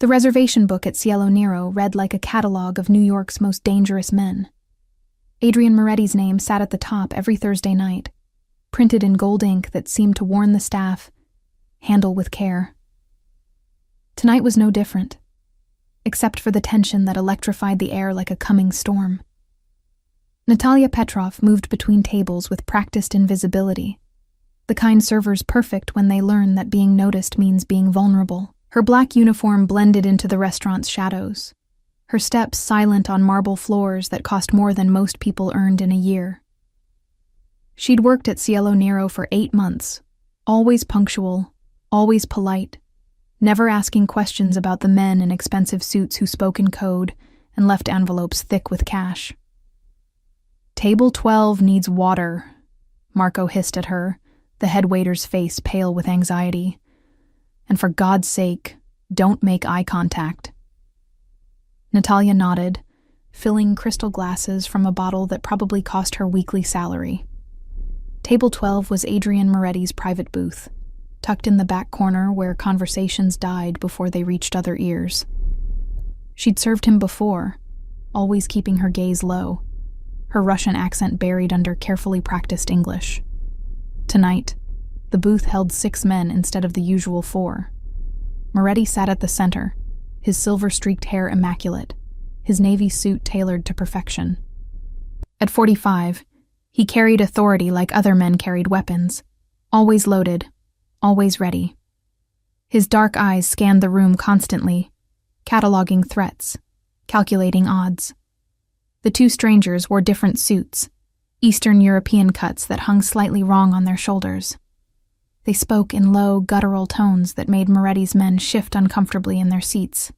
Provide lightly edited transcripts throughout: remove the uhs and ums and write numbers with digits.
The reservation book at Cielo Nero read like a catalog of New York's most dangerous men. Adrian Moretti's name sat at the top every Thursday night, printed in gold ink that seemed to warn the staff, handle with care. Tonight was no different, except for the tension that electrified the air like a coming storm. Natalia Petrov moved between tables with practiced invisibility, the kind servers perfect when they learn that being noticed means being vulnerable. Her black uniform blended into the restaurant's shadows, her steps silent on marble floors that cost more than most people earned in a year. She'd worked at Cielo Nero for 8 months, always punctual, always polite, never asking questions about the men in expensive suits who spoke in code and left envelopes thick with cash. "Table 12 needs water," Marco hissed at her, the head waiter's face pale with anxiety. "And for God's sake, don't make eye contact." Natalia nodded, filling crystal glasses from a bottle that probably cost her weekly salary. Table 12 was Adrian Moretti's private booth, tucked in the back corner where conversations died before they reached other ears. She'd served him before, always keeping her gaze low, her Russian accent buried under carefully practiced English. Tonight, the booth held 6 men instead of the usual 4. Moretti sat at the center, his silver-streaked hair immaculate, his navy suit tailored to perfection. At 45, he carried authority like other men carried weapons, always loaded, always ready. His dark eyes scanned the room constantly, cataloging threats, calculating odds. The 2 strangers wore different suits, Eastern European cuts that hung slightly wrong on their shoulders. They spoke in low, guttural tones that made Moretti's men shift uncomfortably in their seats.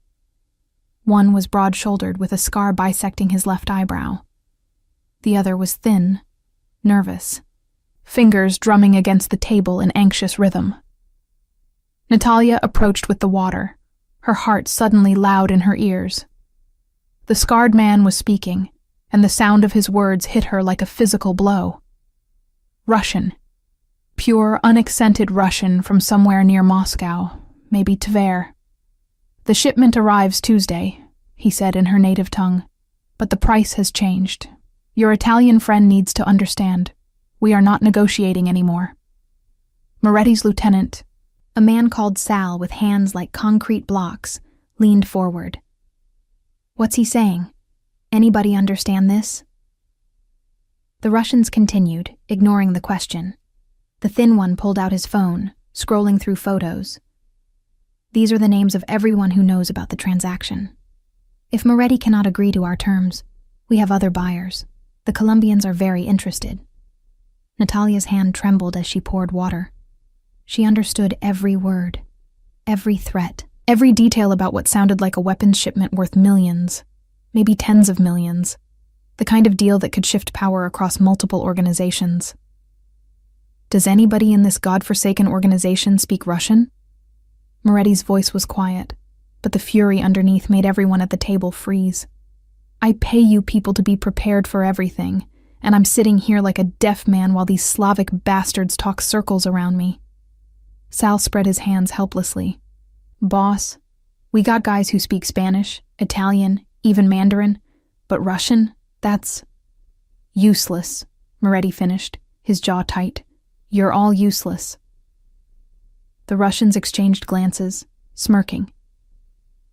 One was broad-shouldered with a scar bisecting his left eyebrow. The other was thin, nervous, fingers drumming against the table in anxious rhythm. Natalia approached with the water, her heart suddenly loud in her ears. The scarred man was speaking, and the sound of his words hit her like a physical blow. Russian. Pure, unaccented Russian from somewhere near Moscow, maybe Tver. "The shipment arrives Tuesday," he said in her native tongue, "but the price has changed. Your Italian friend needs to understand. We are not negotiating anymore." Moretti's lieutenant, a man called Sal with hands like concrete blocks, leaned forward. "What's he saying? Anybody understand this?" The Russians continued, ignoring the question. The thin one pulled out his phone, scrolling through photos. "These are the names of everyone who knows about the transaction. If Moretti cannot agree to our terms, we have other buyers. The Colombians are very interested." Natalia's hand trembled as she poured water. She understood every word, every threat, every detail about what sounded like a weapons shipment worth millions, maybe tens of millions, the kind of deal that could shift power across multiple organizations. "Does anybody in this godforsaken organization speak Russian?" Moretti's voice was quiet, but the fury underneath made everyone at the table freeze. "I pay you people to be prepared for everything, and I'm sitting here like a deaf man while these Slavic bastards talk circles around me." Sal spread his hands helplessly. "Boss, we got guys who speak Spanish, Italian, even Mandarin, but Russian, that's..." "Useless," Moretti finished, his jaw tight. "You're all useless." The Russians exchanged glances, smirking.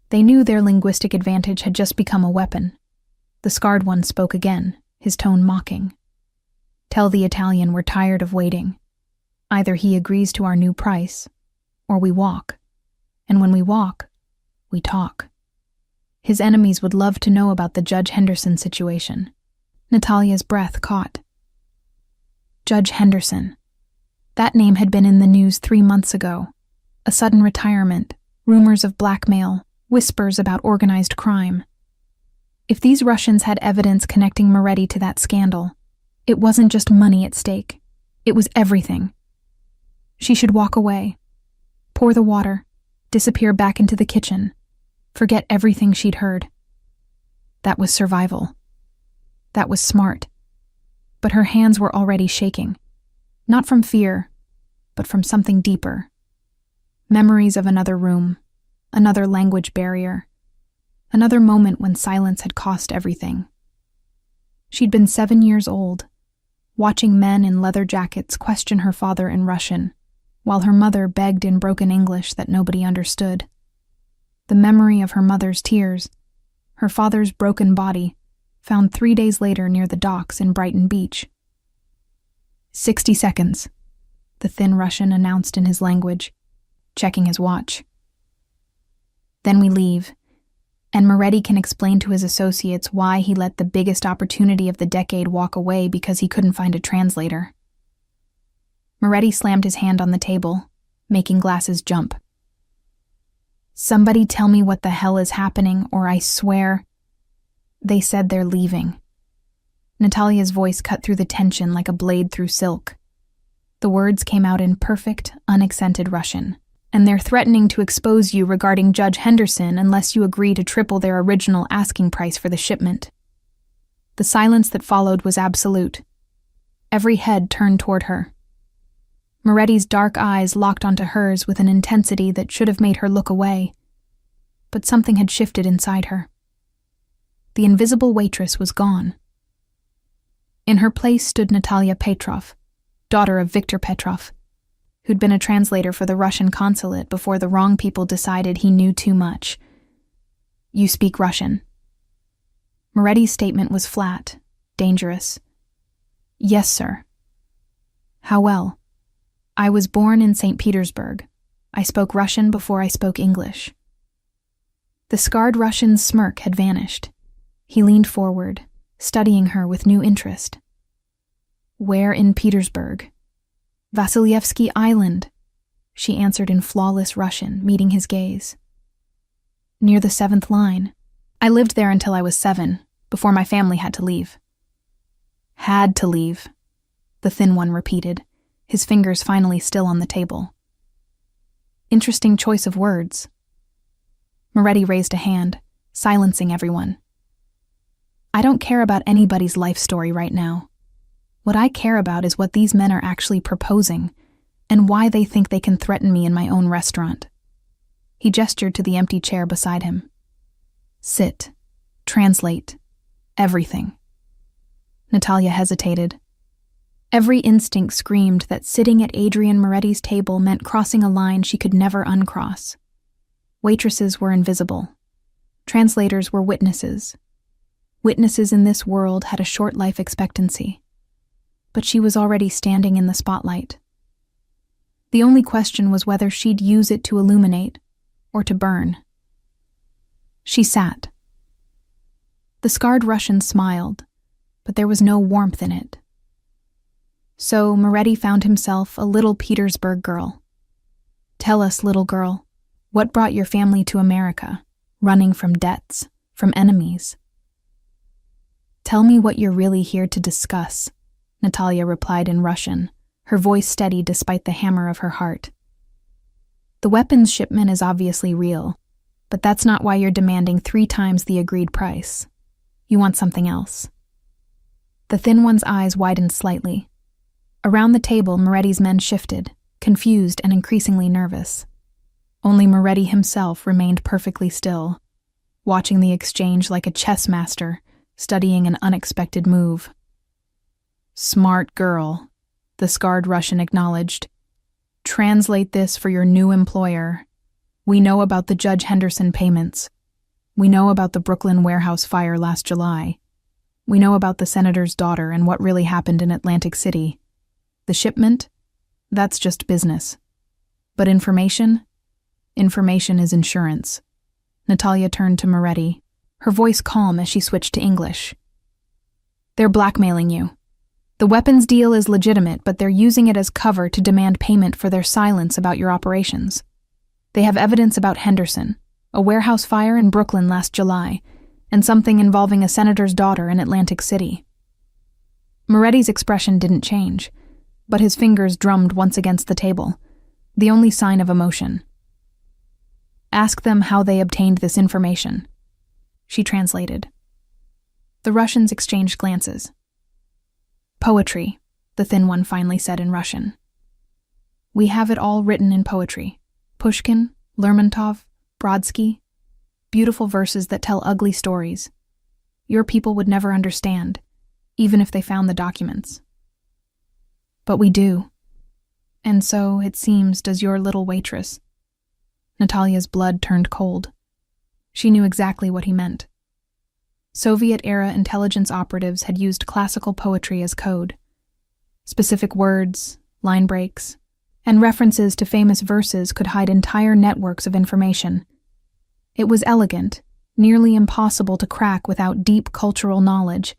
They knew their linguistic advantage had just become a weapon. The scarred one spoke again, his tone mocking. "Tell the Italian we're tired of waiting. Either he agrees to our new price, or we walk. And when we walk, we talk." His enemies would love to know about the Judge Henderson situation. Natalia's breath caught. Judge Henderson. That name had been in the news 3 months ago. A sudden retirement, rumors of blackmail, whispers about organized crime. If these Russians had evidence connecting Moretti to that scandal, it wasn't just money at stake. It was everything. She should walk away, pour the water, disappear back into the kitchen, forget everything she'd heard. That was survival. That was smart. But her hands were already shaking. Not from fear, but from something deeper. Memories of another room, Another language barrier. Another moment when silence had cost everything. She'd been 7 years old, watching men in leather jackets question her father in Russian, while her mother begged in broken English that nobody understood. The memory of her mother's tears, her father's broken body, found 3 days later near the docks in Brighton Beach. 60 seconds, the thin Russian announced in his language, checking his watch. Then we leave, and Moretti can explain to his associates why he let the biggest opportunity of the decade walk away because he couldn't find a translator. Moretti slammed his hand on the table, making glasses jump. "Somebody tell me what the hell is happening, or I swear—" "They said they're leaving." Natalia's voice cut through the tension like a blade through silk. The words came out in perfect, unaccented Russian. "And they're threatening to expose you regarding Judge Henderson unless you agree to triple their original asking price for the shipment." The silence that followed was absolute. Every head turned toward her. Moretti's dark eyes locked onto hers with an intensity that should have made her look away. But something had shifted inside her. The invisible waitress was gone. In her place stood Natalia Petrov, daughter of Viktor Petrov, who'd been a translator for the Russian consulate before the wrong people decided he knew too much. "You speak Russian." Moretti's statement was flat, dangerous. "Yes, sir." "How well?" "I was born in St. Petersburg. I spoke Russian before I spoke English." The scarred Russian's smirk had vanished. He leaned forward, studying her with new interest. "Where in Petersburg?" "Vasilyevsky Island," she answered in flawless Russian, meeting his gaze. "Near the 7th line. I lived there until I was 7, before my family had to leave." "Had to leave," the thin one repeated, his fingers finally still on the table. "Interesting choice of words." Moretti raised a hand, silencing everyone. "I don't care about anybody's life story right now. What I care about is what these men are actually proposing, and why they think they can threaten me in my own restaurant." He gestured to the empty chair beside him. "Sit. Translate. Everything." Natalia hesitated. Every instinct screamed that sitting at Adrian Moretti's table meant crossing a line she could never uncross. Waitresses were invisible. Translators were witnesses. Witnesses in this world had a short life expectancy. But she was already standing in the spotlight. The only question was whether she'd use it to illuminate or to burn. She sat. The scarred Russian smiled, but there was no warmth in it. So Moretti found himself a little Petersburg girl. "Tell us, little girl, what brought your family to America, running from debts, from enemies?" "Tell me what you're really here to discuss," Natalia replied in Russian, her voice steady despite the hammer of her heart. "The weapons shipment is obviously real, but that's not why you're demanding 3 times the agreed price. You want something else." The thin one's eyes widened slightly. Around the table, Moretti's men shifted, confused and increasingly nervous. Only Moretti himself remained perfectly still, watching the exchange like a chess master, studying an unexpected move. "Smart girl," the scarred Russian acknowledged. "Translate this for your new employer. We know about the Judge Henderson payments. We know about the Brooklyn warehouse fire last July. We know about the senator's daughter and what really happened in Atlantic City. The shipment? That's just business. But information? Information is insurance." Natalia turned to Moretti, her voice calm as she switched to English. "They're blackmailing you. The weapons deal is legitimate, but they're using it as cover to demand payment for their silence about your operations. They have evidence about Henderson, a warehouse fire in Brooklyn last July, and something involving a senator's daughter in Atlantic City." Moretti's expression didn't change, but his fingers drummed once against the table, the only sign of emotion. "Ask them how they obtained this information," she translated. The Russians exchanged glances. "Poetry," the thin one finally said in Russian. "We have it all written in poetry. Pushkin, Lermontov, Brodsky, beautiful verses that tell ugly stories. Your people would never understand, even if they found the documents. But we do. And so, it seems, does your little waitress. Natalia's blood turned cold. She knew exactly what he meant. Soviet-era intelligence operatives had used classical poetry as code. Specific words, line breaks, and references to famous verses could hide entire networks of information. It was elegant, nearly impossible to crack without deep cultural knowledge,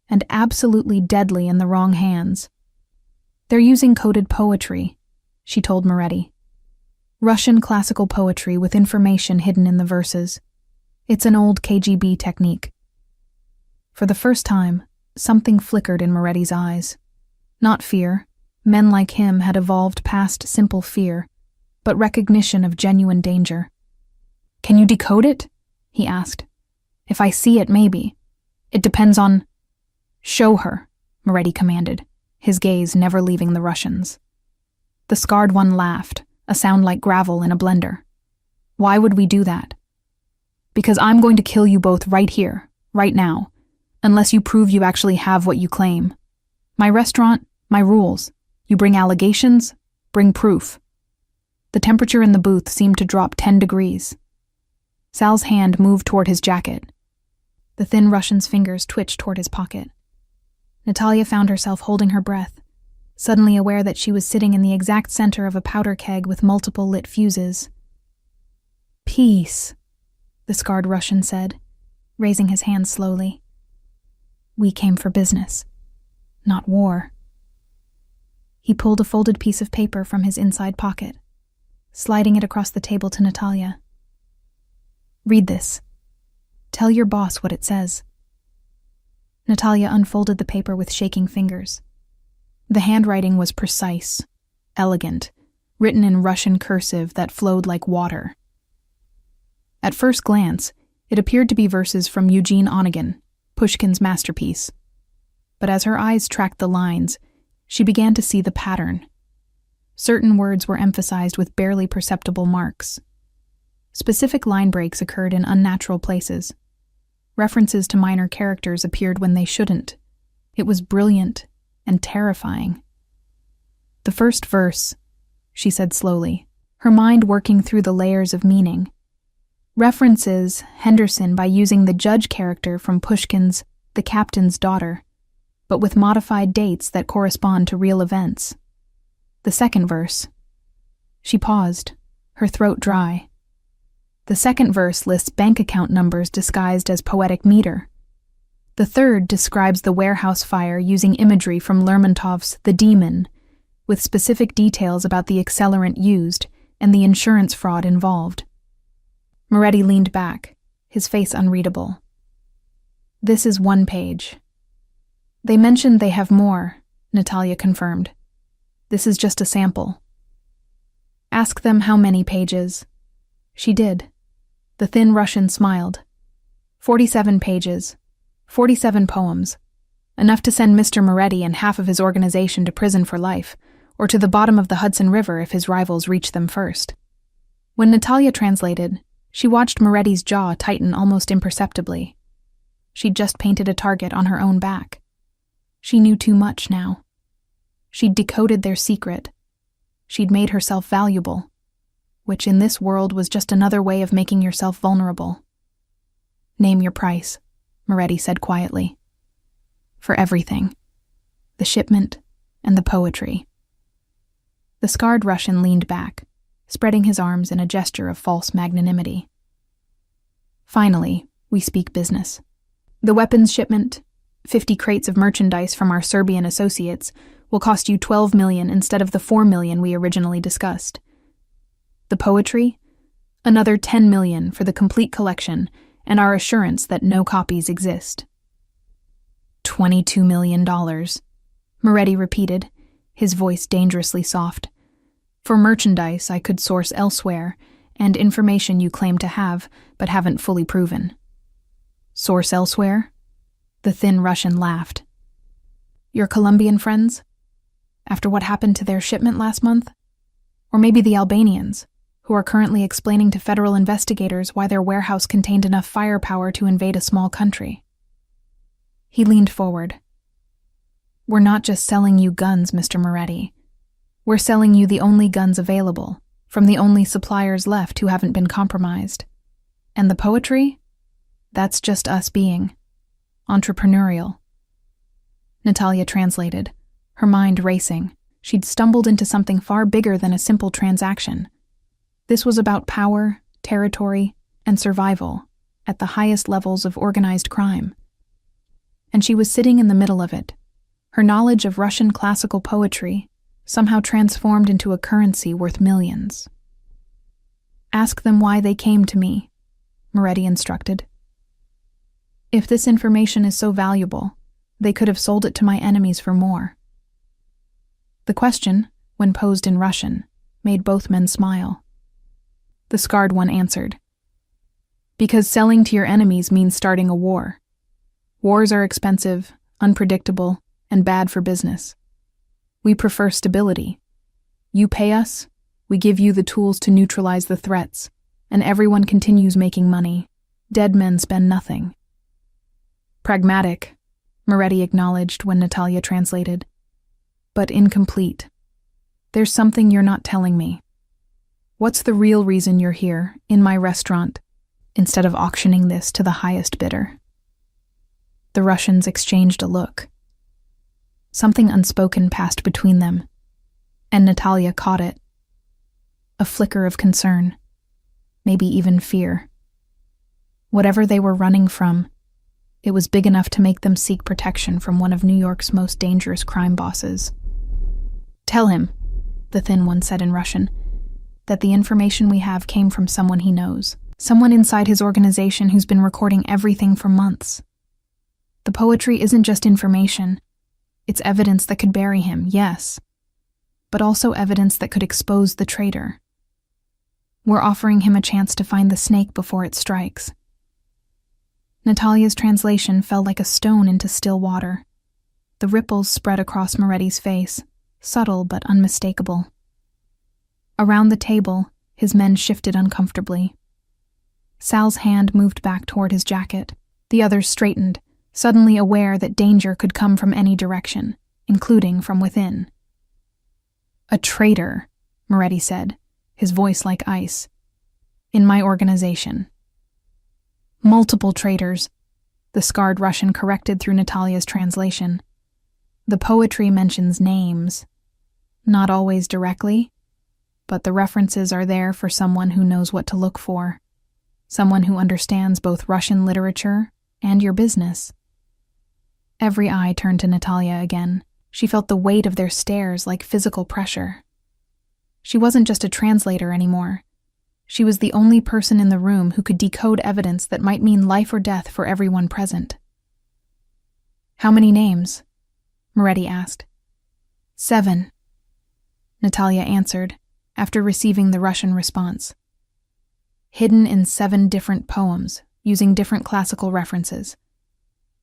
and absolutely deadly in the wrong hands. They're using coded poetry, she told Moretti. Russian classical poetry with information hidden in the verses. It's an old KGB technique. For the first time, something flickered in Moretti's eyes. Not fear. Men like him had evolved past simple fear, but recognition of genuine danger. Can you decode it? He asked. If I see it, maybe. It depends on... Show her, Moretti commanded, his gaze never leaving the Russians. The scarred one laughed, a sound like gravel in a blender. Why would we do that? Because I'm going to kill you both right here, right now, unless you prove you actually have what you claim. My restaurant, my rules. You bring allegations, bring proof. The temperature in the booth seemed to drop 10 degrees. Sal's hand moved toward his jacket. The thin Russian's fingers twitched toward his pocket. Natalia found herself holding her breath, suddenly aware that she was sitting in the exact center of a powder keg with multiple lit fuses. Peace, the scarred Russian said, raising his hand slowly. We came for business, not war. He pulled a folded piece of paper from his inside pocket, sliding it across the table to Natalia. Read this. Tell your boss what it says. Natalia unfolded the paper with shaking fingers. The handwriting was precise, elegant, written in Russian cursive that flowed like water. At first glance, it appeared to be verses from Eugene Onegin, Pushkin's masterpiece. But as her eyes tracked the lines, she began to see the pattern. Certain words were emphasized with barely perceptible marks. Specific line breaks occurred in unnatural places. References to minor characters appeared when they shouldn't. It was brilliant and terrifying. The first verse, she said slowly, her mind working through the layers of meaning. References Henderson by using the judge character from Pushkin's The Captain's Daughter, but with modified dates that correspond to real events. The second verse. She paused, her throat dry. The second verse lists bank account numbers disguised as poetic meter. The third describes the warehouse fire using imagery from Lermontov's The Demon, with specific details about the accelerant used and the insurance fraud involved. Moretti leaned back, his face unreadable. This is one page. They mentioned they have more, Natalia confirmed. This is just a sample. Ask them how many pages. She did. The thin Russian smiled. 47 pages. 47 poems. Enough to send Mr. Moretti and half of his organization to prison for life, or to the bottom of the Hudson River if his rivals reached them first. When Natalia translated, she watched Moretti's jaw tighten almost imperceptibly. She'd just painted a target on her own back. She knew too much now. She'd decoded their secret. She'd made herself valuable, which in this world was just another way of making yourself vulnerable. Name your price, Moretti said quietly. For everything. The shipment and the poetry. The scarred Russian leaned back, spreading his arms in a gesture of false magnanimity. Finally, we speak business. The weapons shipment, 50 crates of merchandise from our Serbian associates, will cost you $12 million instead of the $4 million we originally discussed. The poetry, another $10 million for the complete collection and our assurance that no copies exist. $22 million, Moretti repeated, his voice dangerously soft. For merchandise I could source elsewhere, and information you claim to have, but haven't fully proven. Source elsewhere? The thin Russian laughed. Your Colombian friends? After what happened to their shipment last month? Or maybe the Albanians? who are currently explaining to federal investigators why their warehouse contained enough firepower to invade a small country. He leaned forward. We're not just selling you guns, Mr. Moretti. We're selling you the only guns available, from the only suppliers left who haven't been compromised. And the poetry? That's just us being entrepreneurial. Natalia translated, her mind racing. She'd stumbled into something far bigger than a simple transaction. This was about power, territory, and survival at the highest levels of organized crime. And she was sitting in the middle of it, her knowledge of Russian classical poetry somehow transformed into a currency worth millions. Ask them why they came to me, Moretti instructed. If this information is so valuable, they could have sold it to my enemies for more. The question, when posed in Russian, made both men smile. The scarred one answered, because selling to your enemies means starting a war. Wars are expensive, unpredictable, and bad for business. We prefer stability. You pay us, we give you the tools to neutralize the threats, and everyone continues making money. Dead men spend nothing. Pragmatic, Moretti acknowledged when Natalia translated, but incomplete. There's something you're not telling me. What's the real reason you're here, in my restaurant, instead of auctioning this to the highest bidder? The Russians exchanged a look. Something unspoken passed between them, and Natalia caught it. A flicker of concern, maybe even fear. Whatever they were running from, it was big enough to make them seek protection from one of New York's most dangerous crime bosses. Tell him, the thin one said in Russian, that the information we have came from someone he knows, someone inside his organization who's been recording everything for months. The poetry isn't just information. It's evidence that could bury him, yes, but also evidence that could expose the traitor. We're offering him a chance to find the snake before it strikes. Natalia's translation fell like a stone into still water. The ripples spread across Moretti's face, subtle but unmistakable. Around the table, his men shifted uncomfortably. Sal's hand moved back toward his jacket. The others straightened, suddenly aware that danger could come from any direction, including from within. A traitor, Moretti said, his voice like ice. In my organization. Multiple traitors, the scarred Russian corrected through Natalia's translation. The poetry mentions names. Not always directly, but the references are there for someone who knows what to look for. Someone who understands both Russian literature and your business. Every eye turned to Natalia again. She felt the weight of their stares like physical pressure. She wasn't just a translator anymore. She was the only person in the room who could decode evidence that might mean life or death for everyone present. How many names? Moretti asked. 7. Natalia answered, after receiving the Russian response. Hidden in 7 different poems, using different classical references.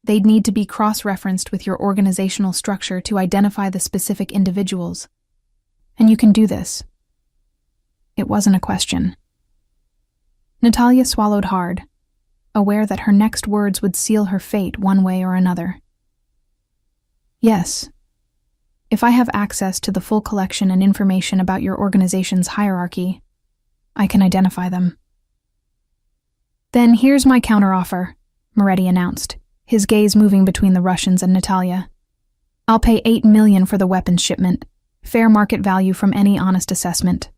They'd need to be cross-referenced with your organizational structure to identify the specific individuals. And you can do this. It wasn't a question. Natalia swallowed hard, aware that her next words would seal her fate one way or another. Yes. If I have access to the full collection and information about your organization's hierarchy, I can identify them. Then here's my counteroffer, Moretti announced, his gaze moving between the Russians and Natalia. I'll pay $8 million for the weapons shipment, fair market value from any honest assessment.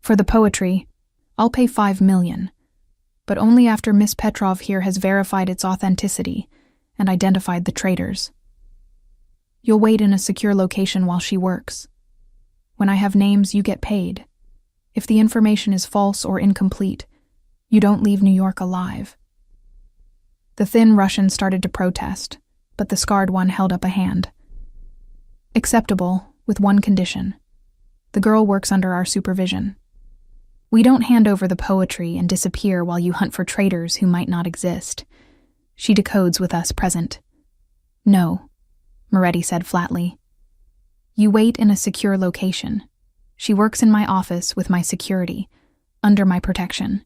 For the poetry, I'll pay $5 million. But only after Miss Petrov here has verified its authenticity and identified the traitors. You'll wait in a secure location while she works. When I have names, you get paid. If the information is false or incomplete, you don't leave New York alive. The thin Russian started to protest, but the scarred one held up a hand. Acceptable, with one condition. The girl works under our supervision. We don't hand over the poetry and disappear while you hunt for traitors who might not exist. She decodes with us present. No, Moretti said flatly. You wait in a secure location. She works in my office with my security, under my protection.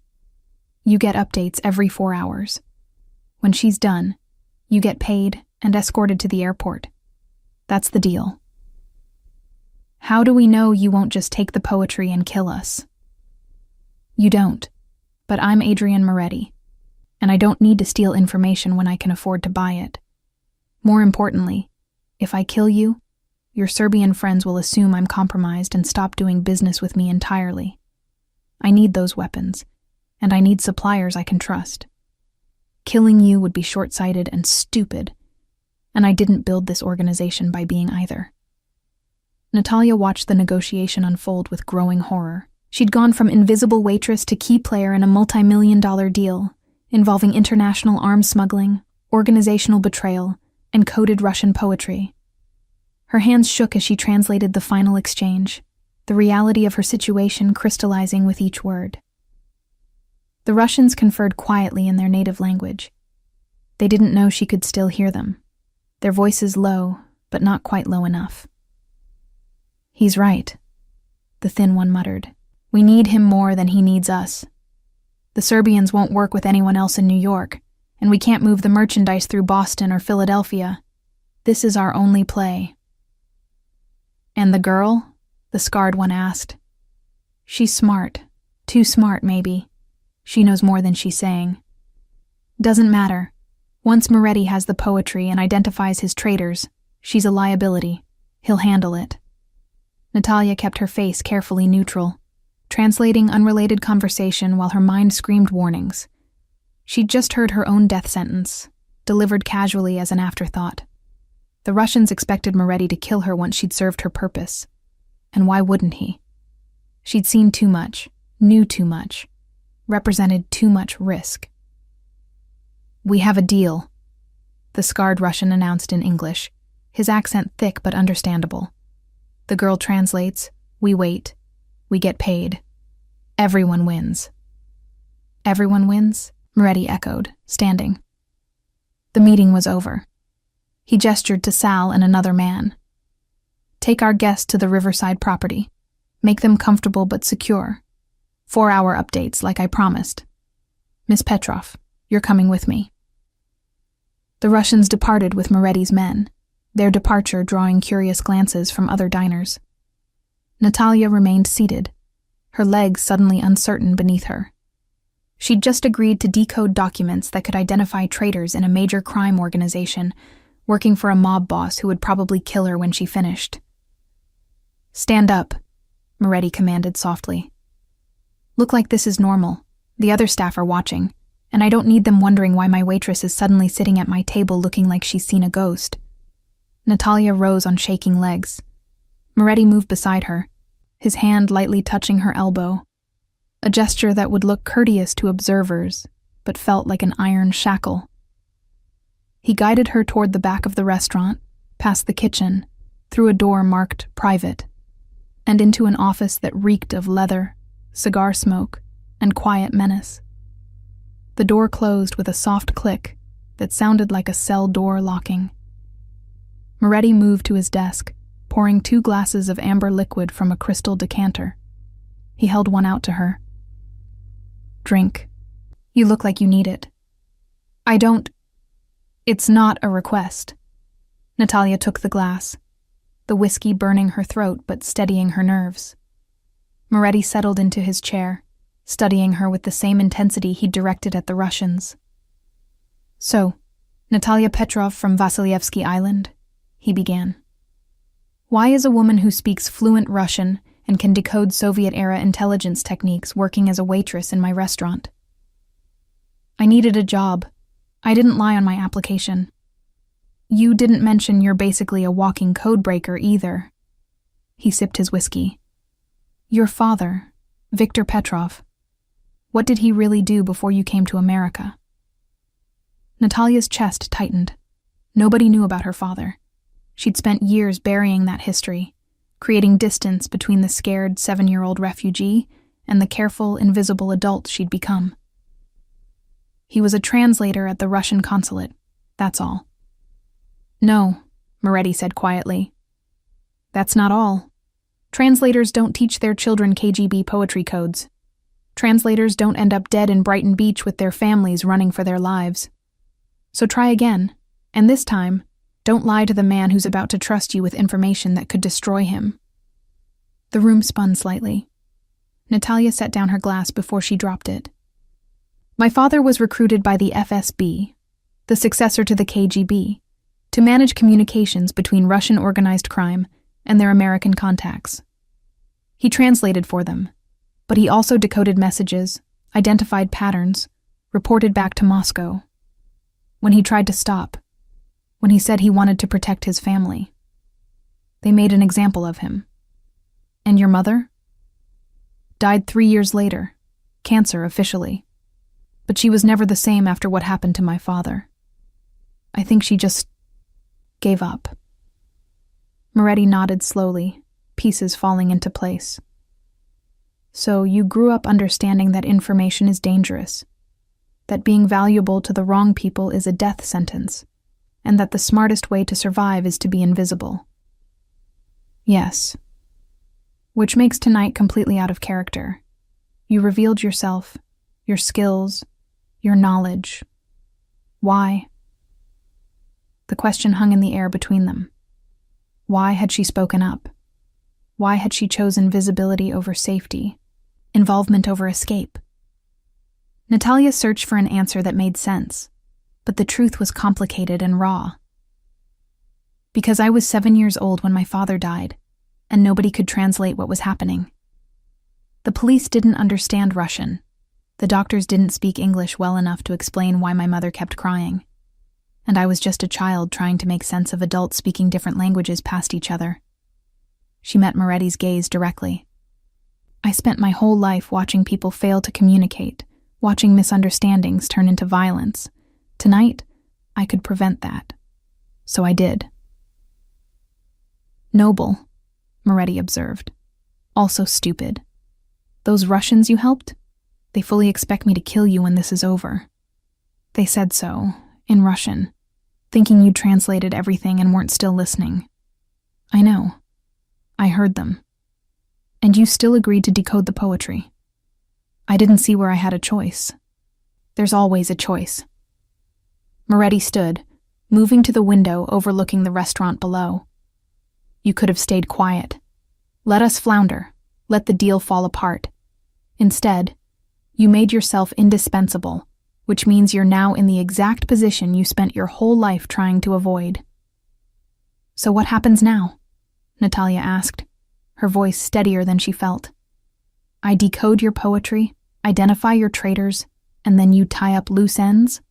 You get updates every 4 hours. When she's done, you get paid and escorted to the airport. That's the deal. How do we know you won't just take the poetry and kill us? You don't, but I'm Adrian Moretti, and I don't need to steal information when I can afford to buy it. More importantly, if I kill you, your Serbian friends will assume I'm compromised and stop doing business with me entirely. I need those weapons, and I need suppliers I can trust. Killing you would be short-sighted and stupid, and I didn't build this organization by being either. Natalia watched the negotiation unfold with growing horror. She'd gone from invisible waitress to key player in a multi-million-dollar deal involving international arms smuggling, organizational betrayal, and coded Russian poetry. Her hands shook as she translated the final exchange, the reality of her situation crystallizing with each word. The Russians conferred quietly in their native language. They didn't know she could still hear them, their voices low, but not quite low enough. He's right, the thin one muttered. We need him more than he needs us. The Serbians won't work with anyone else in New York, and we can't move the merchandise through Boston or Philadelphia. This is our only play. And the girl? The scarred one asked. She's smart. Too smart, maybe. She knows more than she's saying. Doesn't matter. Once Moretti has the poetry and identifies his traitors, she's a liability. He'll handle it. Natalia kept her face carefully neutral, translating unrelated conversation while her mind screamed warnings. She'd just heard her own death sentence, delivered casually as an afterthought. The Russians expected Moretti to kill her once she'd served her purpose. And why wouldn't he? She'd seen too much, knew too much, represented too much risk. We have a deal, the scarred Russian announced in English, his accent thick but understandable. The girl translates, we wait, we get paid. Everyone wins. Everyone wins? Moretti echoed, standing. The meeting was over. He gestured to Sal and another man. Take our guests to the Riverside property. Make them comfortable but secure. 4-hour updates, like I promised. Miss Petrov, you're coming with me. The Russians departed with Moretti's men, their departure drawing curious glances from other diners. Natalia remained seated, her legs suddenly uncertain beneath her. She'd just agreed to decode documents that could identify traitors in a major crime organization, working for a mob boss who would probably kill her when she finished. Stand up, Moretti commanded softly. Look like this is normal. The other staff are watching, and I don't need them wondering why my waitress is suddenly sitting at my table looking like she's seen a ghost. Natalia rose on shaking legs. Moretti moved beside her, his hand lightly touching her elbow, a gesture that would look courteous to observers, but felt like an iron shackle. He guided her toward the back of the restaurant, past the kitchen, through a door marked private, and into an office that reeked of leather, cigar smoke, and quiet menace. The door closed with a soft click that sounded like a cell door locking. Moretti moved to his desk, pouring 2 glasses of amber liquid from a crystal decanter. He held one out to her. Drink. You look like you need it. I don't. It's not a request. Natalia took the glass, the whiskey burning her throat but steadying her nerves. Moretti settled into his chair, studying her with the same intensity he'd directed at the Russians. So, Natalia Petrov from Vasilyevsky Island, he began. Why is a woman who speaks fluent Russian and can decode Soviet-era intelligence techniques working as a waitress in my restaurant? I needed a job. I didn't lie on my application. You didn't mention you're basically a walking codebreaker either. He sipped his whiskey. Your father, Viktor Petrov, what did he really do before you came to America? Natalia's chest tightened. Nobody knew about her father. She'd spent years burying that history, creating distance between the scared 7-year-old refugee and the careful, invisible adult she'd become. He was a translator at the Russian consulate, that's all. No, Moretti said quietly. That's not all. Translators don't teach their children KGB poetry codes. Translators don't end up dead in Brighton Beach with their families running for their lives. So try again, and this time, don't lie to the man who's about to trust you with information that could destroy him. The room spun slightly. Natalia set down her glass before she dropped it. My father was recruited by the FSB, the successor to the KGB, to manage communications between Russian organized crime and their American contacts. He translated for them, but he also decoded messages, identified patterns, reported back to Moscow. When he tried to stop, when he said he wanted to protect his family, they made an example of him. And your mother? Died 3 years later, cancer officially. But she was never the same after what happened to my father. I think she just gave up. Moretti nodded slowly, pieces falling into place. So you grew up understanding that information is dangerous, that being valuable to the wrong people is a death sentence, and that the smartest way to survive is to be invisible. Yes. Which makes tonight completely out of character. You revealed yourself, your skills, your knowledge. Why? The question hung in the air between them. Why had she spoken up? Why had she chosen visibility over safety, involvement over escape? Natalia searched for an answer that made sense, but the truth was complicated and raw. Because I was 7 years old when my father died, and nobody could translate what was happening. The police didn't understand Russian. The doctors didn't speak English well enough to explain why my mother kept crying. And I was just a child trying to make sense of adults speaking different languages past each other. She met Moretti's gaze directly. I spent my whole life watching people fail to communicate, watching misunderstandings turn into violence. Tonight, I could prevent that. So I did. Noble, Moretti observed. Also stupid. Those Russians you helped? They fully expect me to kill you when this is over. They said so, in Russian, thinking you'd translated everything and weren't still listening. I know. I heard them. And you still agreed to decode the poetry. I didn't see where I had a choice. There's always a choice. Moretti stood, moving to the window overlooking the restaurant below. You could have stayed quiet. Let us flounder. Let the deal fall apart. Instead, you made yourself indispensable, which means you're now in the exact position you spent your whole life trying to avoid. So what happens now? Natalia asked, her voice steadier than she felt. I decode your poetry, identify your traitors, and then you tie up loose ends?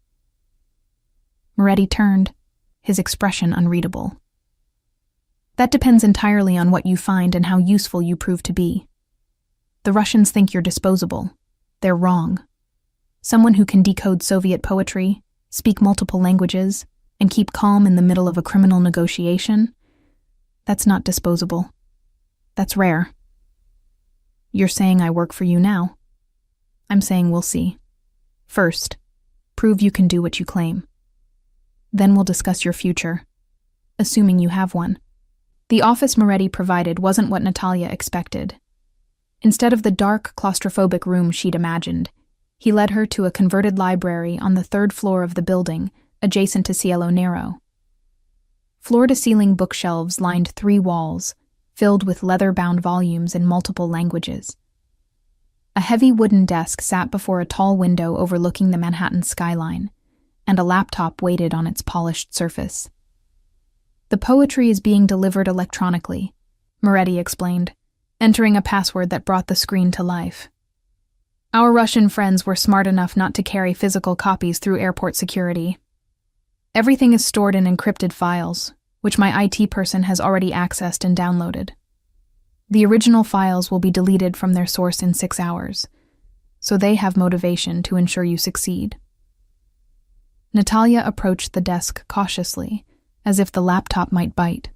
Moretti turned, his expression unreadable. That depends entirely on what you find and how useful you prove to be. The Russians think you're disposable. They're wrong. Someone who can decode Soviet poetry, speak multiple languages, and keep calm in the middle of a criminal negotiation, that's not disposable. That's rare. You're saying I work for you now. I'm saying we'll see. First, prove you can do what you claim. Then we'll discuss your future, assuming you have one. The office Moretti provided wasn't what Natalia expected. Instead of the dark, claustrophobic room she'd imagined, he led her to a converted library on the 3rd floor of the building, adjacent to Cielo Nero. Floor-to-ceiling bookshelves lined 3 walls, filled with leather-bound volumes in multiple languages. A heavy wooden desk sat before a tall window overlooking the Manhattan skyline, and a laptop waited on its polished surface. The poetry is being delivered electronically, Moretti explained, entering a password that brought the screen to life. Our Russian friends were smart enough not to carry physical copies through airport security. Everything is stored in encrypted files, which my IT person has already accessed and downloaded. The original files will be deleted from their source in 6 hours, so they have motivation to ensure you succeed. Natalia approached the desk cautiously, as if the laptop might bite.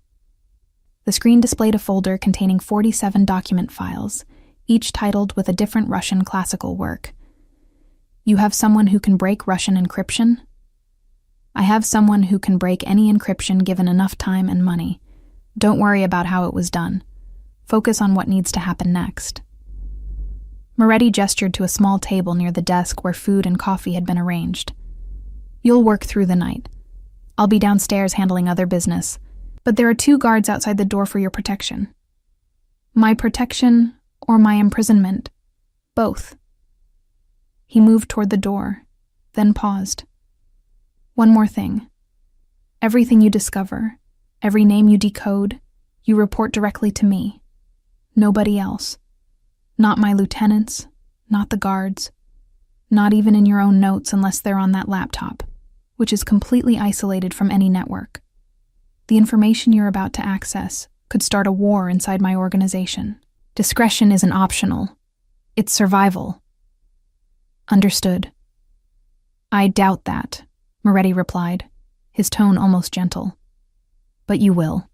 The screen displayed a folder containing 47 document files, each titled with a different Russian classical work. You have someone who can break Russian encryption? I have someone who can break any encryption given enough time and money. Don't worry about how it was done. Focus on what needs to happen next. Moretti gestured to a small table near the desk where food and coffee had been arranged. "You'll work through the night. I'll be downstairs handling other business, but there are 2 guards outside the door for your protection." "My protection or my imprisonment? Both." He moved toward the door, then paused. "One more thing. Everything you discover, every name you decode, you report directly to me. Nobody else. Not my lieutenants, not the guards, not even in your own notes unless they're on that laptop, which is completely isolated from any network. The information you're about to access could start a war inside my organization. Discretion isn't optional. It's survival." "Understood." "I doubt that," Moretti replied, his tone almost gentle. "But you will."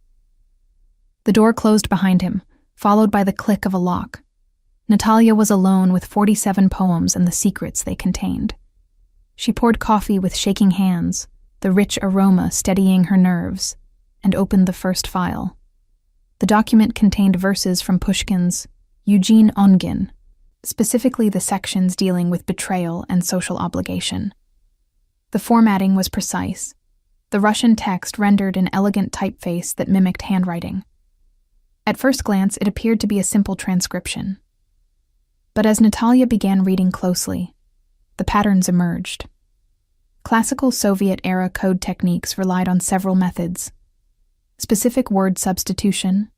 The door closed behind him, followed by the click of a lock. Natalia was alone with 47 poems and the secrets they contained. She poured coffee with shaking hands, the rich aroma steadying her nerves, and opened the first file. The document contained verses from Pushkin's Eugene Onegin, specifically the sections dealing with betrayal and social obligation. The formatting was precise, the Russian text rendered in elegant typeface that mimicked handwriting. At first glance, it appeared to be a simple transcription. But as Natalia began reading closely, the patterns emerged. Classical Soviet-era code techniques relied on several methods: specific word substitution,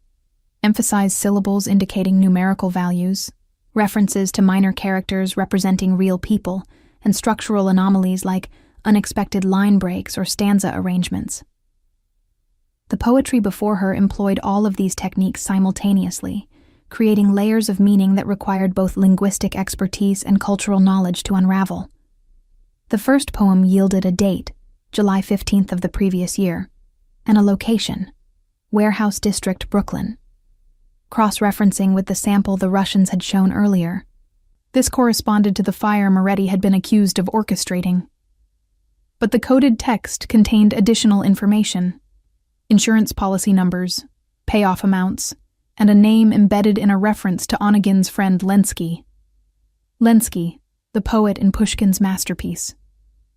emphasized syllables indicating numerical values, references to minor characters representing real people, and structural anomalies like unexpected line breaks or stanza arrangements. The poetry before her employed all of these techniques simultaneously, creating layers of meaning that required both linguistic expertise and cultural knowledge to unravel. The first poem yielded a date, July 15th of the previous year, and a location, Warehouse District, Brooklyn. Cross-referencing with the sample the Russians had shown earlier, this corresponded to the fire Moretti had been accused of orchestrating. But the coded text contained additional information: insurance policy numbers, payoff amounts, and a name embedded in a reference to Onegin's friend Lenski. Lenski, the poet in Pushkin's masterpiece.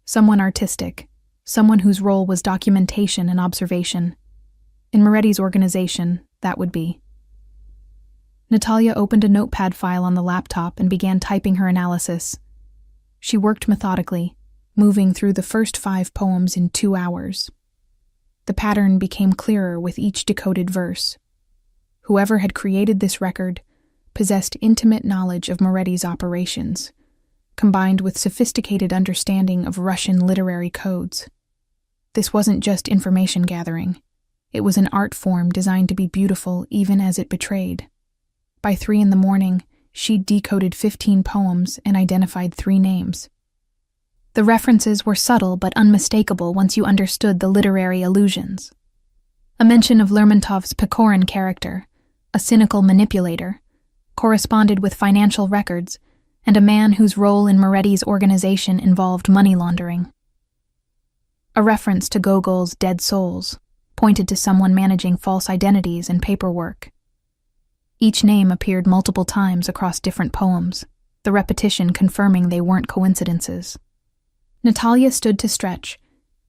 Someone artistic, someone whose role was documentation and observation. In Moretti's organization, that would be. Natalia opened a notepad file on the laptop and began typing her analysis. She worked methodically, moving through the first 5 poems in 2 hours. The pattern became clearer with each decoded verse. Whoever had created this record possessed intimate knowledge of Moretti's operations, combined with sophisticated understanding of Russian literary codes. This wasn't just information gathering. It was an art form designed to be beautiful even as it betrayed. By 3 a.m, she'd decoded 15 poems and identified 3 names. The references were subtle but unmistakable once you understood the literary allusions. A mention of Lermontov's Pechorin character, a cynical manipulator, corresponded with financial records and a man whose role in Moretti's organization involved money laundering. A reference to Gogol's Dead Souls pointed to someone managing false identities and paperwork. Each name appeared multiple times across different poems, the repetition confirming they weren't coincidences. Natalia stood to stretch,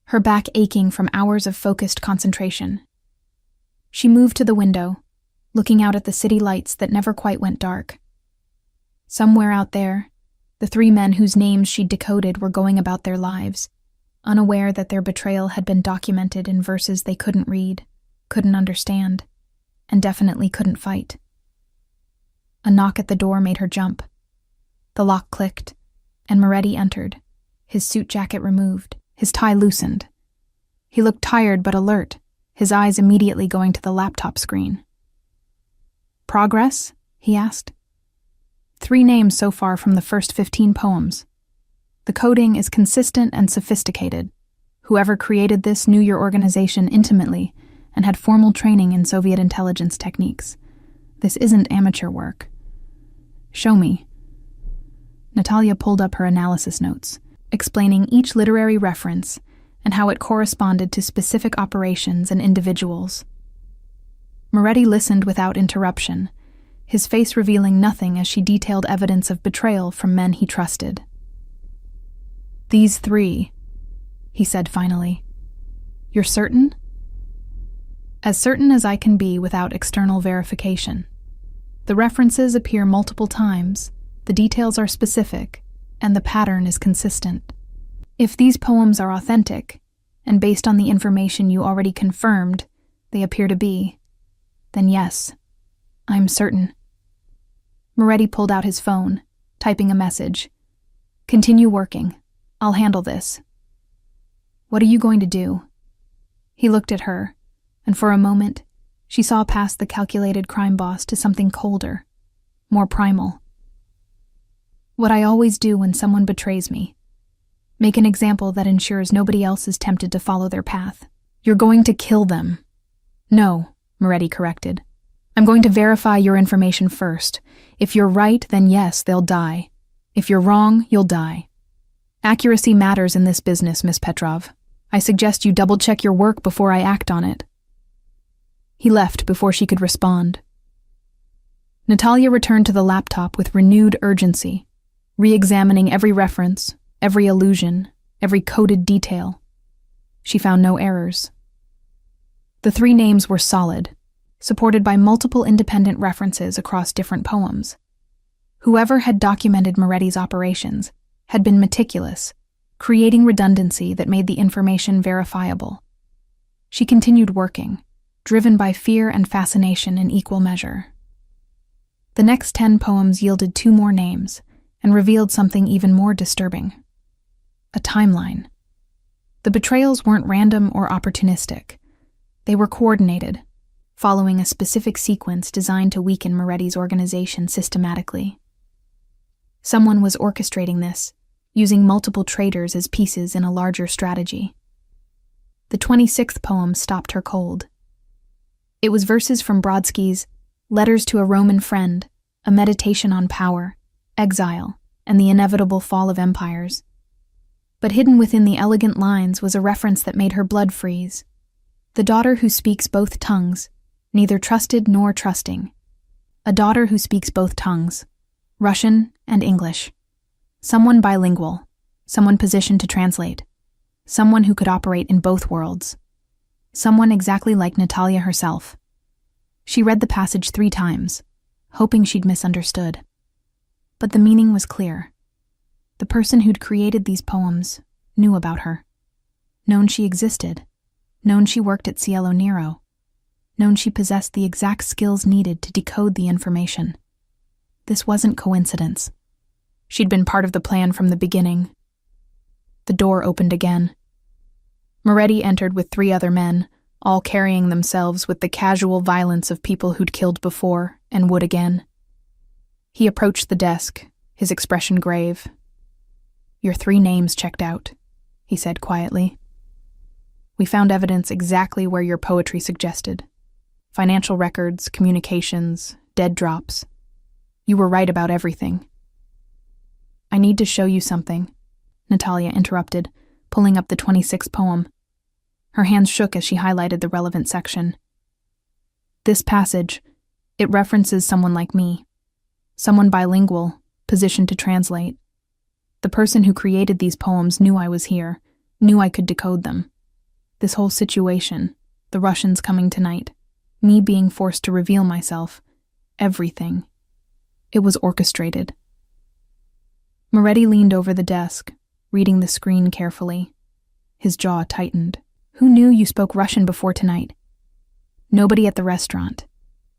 her back aching from hours of focused concentration. She moved to the window, looking out at the city lights that never quite went dark. Somewhere out there, the 3 men whose names she'd decoded were going about their lives, unaware that their betrayal had been documented in verses they couldn't read, couldn't understand, and definitely couldn't fight. A knock at the door made her jump. The lock clicked, and Moretti entered, his suit jacket removed, his tie loosened. He looked tired but alert, his eyes immediately going to the laptop screen. "Progress?" he asked. 3 names so far from the first 15 poems. The coding is consistent and sophisticated. Whoever created this knew your organization intimately and had formal training in Soviet intelligence techniques. This isn't amateur work. "Show me." Natalia pulled up her analysis notes, explaining each literary reference and how it corresponded to specific operations and individuals. Moretti listened without interruption, his face revealing nothing as she detailed evidence of betrayal from men he trusted. "These 3, he said finally. "You're certain?" "As certain as I can be without external verification. The references appear multiple times, the details are specific, and the pattern is consistent. If these poems are authentic, and based on the information you already confirmed, they appear to be, then yes, I'm certain." Moretti pulled out his phone, typing a message. "Continue working. I'll handle this." "What are you going to do?" He looked at her, and for a moment, she saw past the calculated crime boss to something colder, more primal. "What I always do when someone betrays me. Make an example that ensures nobody else is tempted to follow their path. You're going to kill them." "No," Moretti corrected. "I'm going to verify your information first. If you're right, then yes, they'll die. If you're wrong, you'll die. Accuracy matters in this business, Miss Petrov. I suggest you double-check your work before I act on it." He left before she could respond. Natalia returned to the laptop with renewed urgency, re-examining every reference, every allusion, every coded detail. She found no errors. The 3 names were solid, supported by multiple independent references across different poems. Whoever had documented Moretti's operations had been meticulous, creating redundancy that made the information verifiable. She continued working, driven by fear and fascination in equal measure. The next 10 poems yielded 2 more names and revealed something even more disturbing. A timeline. The betrayals weren't random or opportunistic. They were coordinated, following a specific sequence designed to weaken Moretti's organization systematically. Someone was orchestrating this, using multiple traitors as pieces in a larger strategy. The 26th poem stopped her cold. It was verses from Brodsky's Letters to a Roman Friend, a meditation on power, exile, and the inevitable fall of empires. But hidden within the elegant lines was a reference that made her blood freeze. The daughter who speaks both tongues, neither trusted nor trusting. A daughter who speaks both tongues, Russian and English. Someone bilingual, someone positioned to translate, someone who could operate in both worlds. Someone exactly like Natalia herself. She read the passage 3 times, hoping she'd misunderstood. But the meaning was clear. The person who'd created these poems knew about her. Known she existed. Known she worked at Cielo Nero. Known she possessed the exact skills needed to decode the information. This wasn't coincidence. She'd been part of the plan from the beginning. The door opened again. Moretti entered with 3 other men, all carrying themselves with the casual violence of people who'd killed before and would again. He approached the desk, his expression grave. "Your 3 names checked out," he said quietly. "We found evidence exactly where your poetry suggested. Financial records, communications, dead drops. You were right about everything." "I need to show you something," Natalia interrupted, pulling up the 26th poem. Her hands shook as she highlighted the relevant section. "This passage, it references someone like me. Someone bilingual, positioned to translate. The person who created these poems knew I was here, knew I could decode them. This whole situation, the Russians coming tonight, me being forced to reveal myself, everything. It was orchestrated." Moretti leaned over the desk, reading the screen carefully. His jaw tightened. "Who knew you spoke Russian before tonight?" "Nobody at the restaurant.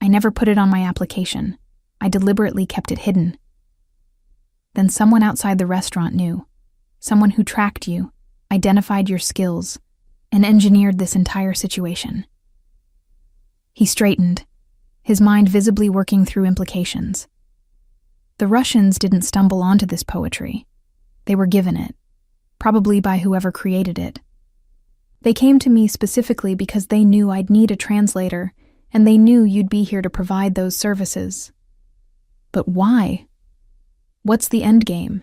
I never put it on my application. I deliberately kept it hidden." "Then someone outside the restaurant knew. Someone who tracked you, identified your skills, and engineered this entire situation." He straightened, his mind visibly working through implications. The Russians didn't stumble onto this poetry. They were given it, probably by whoever created it. They came to me specifically because they knew I'd need a translator, and they knew you'd be here to provide those services. But why? What's the end game?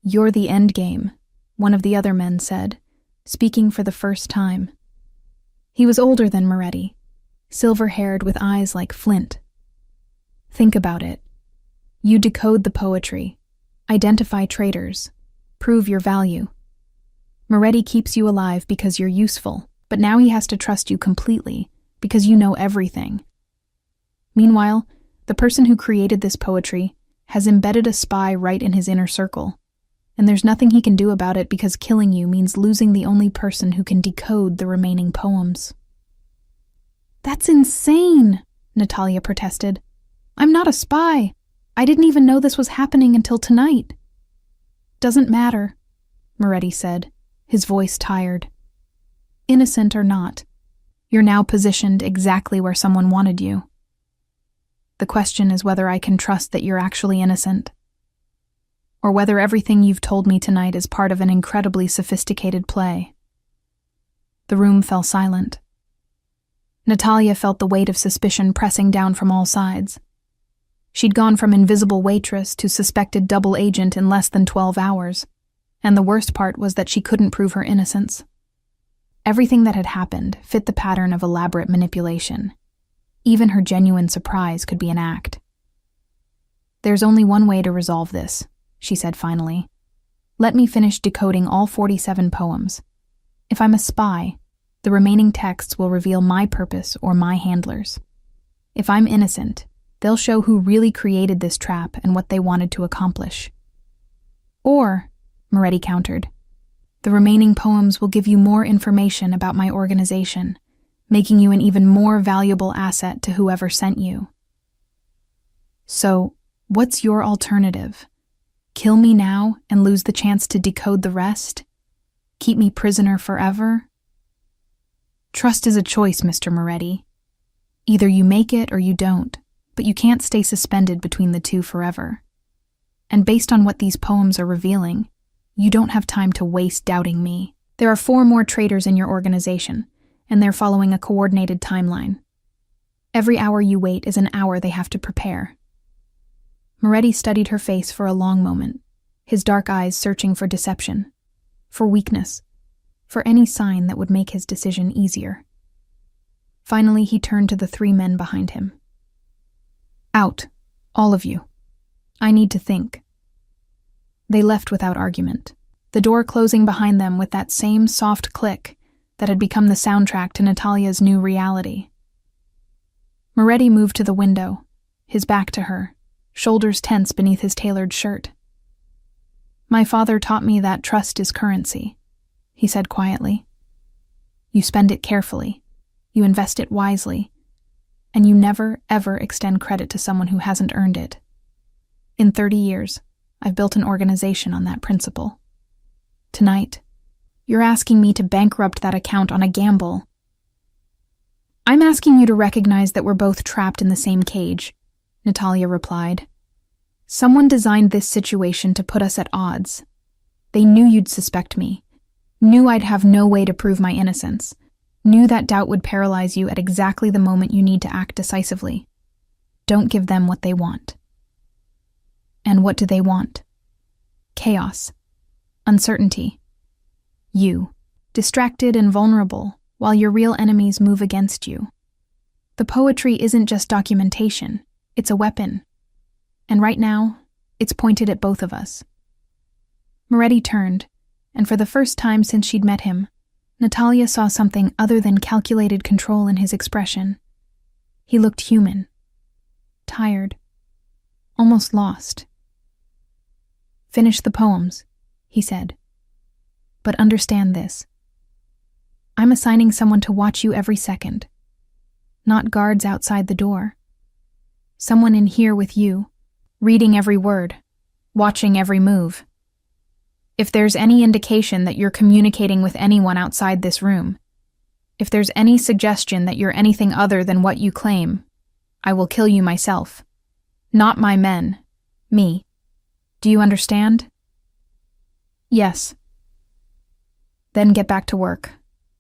"You're the end game," one of the other men said, speaking for the first time. He was older than Moretti, silver-haired with eyes like flint. Think about it. You decode the poetry, identify traitors, prove your value. Moretti keeps you alive because you're useful, but now he has to trust you completely because you know everything. Meanwhile, the person who created this poetry has embedded a spy right in his inner circle, and there's nothing he can do about it because killing you means losing the only person who can decode the remaining poems. That's insane, Natalia protested. I'm not a spy. I didn't even know this was happening until tonight. Doesn't matter, Moretti said, his voice tired. Innocent or not, you're now positioned exactly where someone wanted you. The question is whether I can trust that you're actually innocent, or whether everything you've told me tonight is part of an incredibly sophisticated play. The room fell silent. Natalia felt the weight of suspicion pressing down from all sides. She'd gone from invisible waitress to suspected double agent in less than 12 hours, and the worst part was that she couldn't prove her innocence. Everything that had happened fit the pattern of elaborate manipulation. Even her genuine surprise could be an act. There's only one way to resolve this, she said finally. Let me finish decoding all 47 poems. If I'm a spy, the remaining texts will reveal my purpose or my handlers. If I'm innocent, they'll show who really created this trap and what they wanted to accomplish. Or, Moretti countered, the remaining poems will give you more information about my organization, making you an even more valuable asset to whoever sent you. So, what's your alternative? Kill me now and lose the chance to decode the rest? Keep me prisoner forever? Trust is a choice, Mr. Moretti. Either you make it or you don't, but you can't stay suspended between the two forever. And based on what these poems are revealing, you don't have time to waste doubting me. There are 4 more traitors in your organization, and they're following a coordinated timeline. Every hour you wait is an hour they have to prepare. Moretti studied her face for a long moment, his dark eyes searching for deception, for weakness, for any sign that would make his decision easier. Finally, he turned to the 3 men behind him. Out, all of you. I need to think. They left without argument, the door closing behind them with that same soft click that had become the soundtrack to Natalia's new reality. Moretti moved to the window, his back to her, shoulders tense beneath his tailored shirt. My father taught me that trust is currency, he said quietly. You spend it carefully, you invest it wisely, and you never, ever extend credit to someone who hasn't earned it. In 30 years, I've built an organization on that principle. Tonight, you're asking me to bankrupt that account on a gamble. I'm asking you to recognize that we're both trapped in the same cage, Natalia replied. Someone designed this situation to put us at odds. They knew you'd suspect me, knew I'd have no way to prove my innocence, knew that doubt would paralyze you at exactly the moment you need to act decisively. Don't give them what they want. And what do they want? Chaos. Uncertainty. You, distracted and vulnerable, while your real enemies move against you. The poetry isn't just documentation, it's a weapon. And right now, it's pointed at both of us. Moretti turned, and for the first time since she'd met him, Natalia saw something other than calculated control in his expression. He looked human, tired, almost lost. Finish the poems, he said. But understand this. I'm assigning someone to watch you every second. Not guards outside the door. Someone in here with you, reading every word, watching every move. If there's any indication that you're communicating with anyone outside this room, if there's any suggestion that you're anything other than what you claim, I will kill you myself. Not my men. Me. Do you understand? Yes. Then get back to work.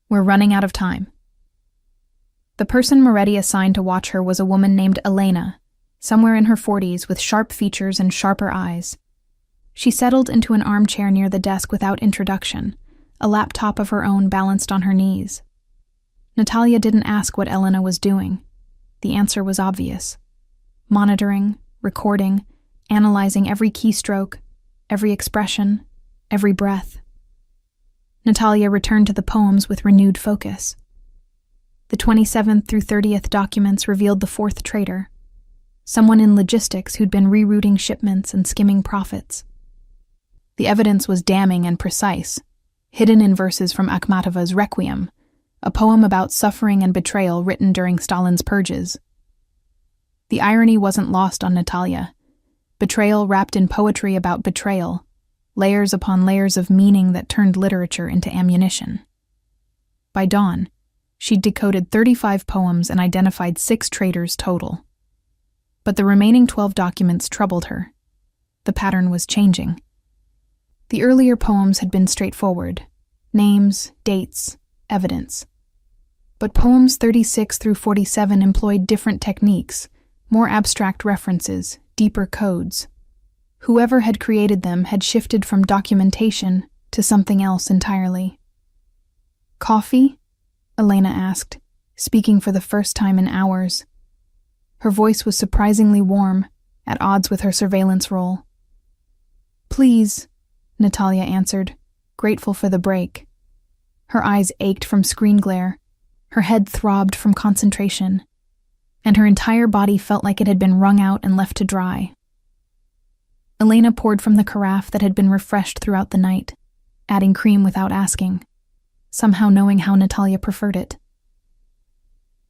We're running out of time. The person Moretti assigned to watch her was a woman named Elena, somewhere in her 40s with sharp features and sharper eyes. She settled into an armchair near the desk without introduction, a laptop of her own balanced on her knees. Natalia didn't ask what Elena was doing. The answer was obvious. monitoring, recording, analyzing every keystroke, every expression, every breath. Natalia returned to the poems with renewed focus. The 27th through 30th documents revealed the fourth traitor, someone in logistics who'd been rerouting shipments and skimming profits. The evidence was damning and precise, hidden in verses from Akhmatova's Requiem, a poem about suffering and betrayal written during Stalin's purges. The irony wasn't lost on Natalia. Betrayal wrapped in poetry about betrayal, layers upon layers of meaning that turned literature into ammunition. By dawn, she'd decoded 35 poems and identified 6 traitors total. But the remaining 12 documents troubled her. The pattern was changing. The earlier poems had been straightforward: names, dates, evidence. But poems 36 through 47 employed different techniques, more abstract references, deeper codes. Whoever had created them had shifted from documentation to something else entirely. "Coffee?" Elena asked, speaking for the first time in hours. Her voice was surprisingly warm, at odds with her surveillance role. "Please," Natalia answered, grateful for the break. Her eyes ached from screen glare, her head throbbed from concentration, and her entire body felt like it had been wrung out and left to dry. Elena poured from the carafe that had been refreshed throughout the night, adding cream without asking, somehow knowing how Natalia preferred it.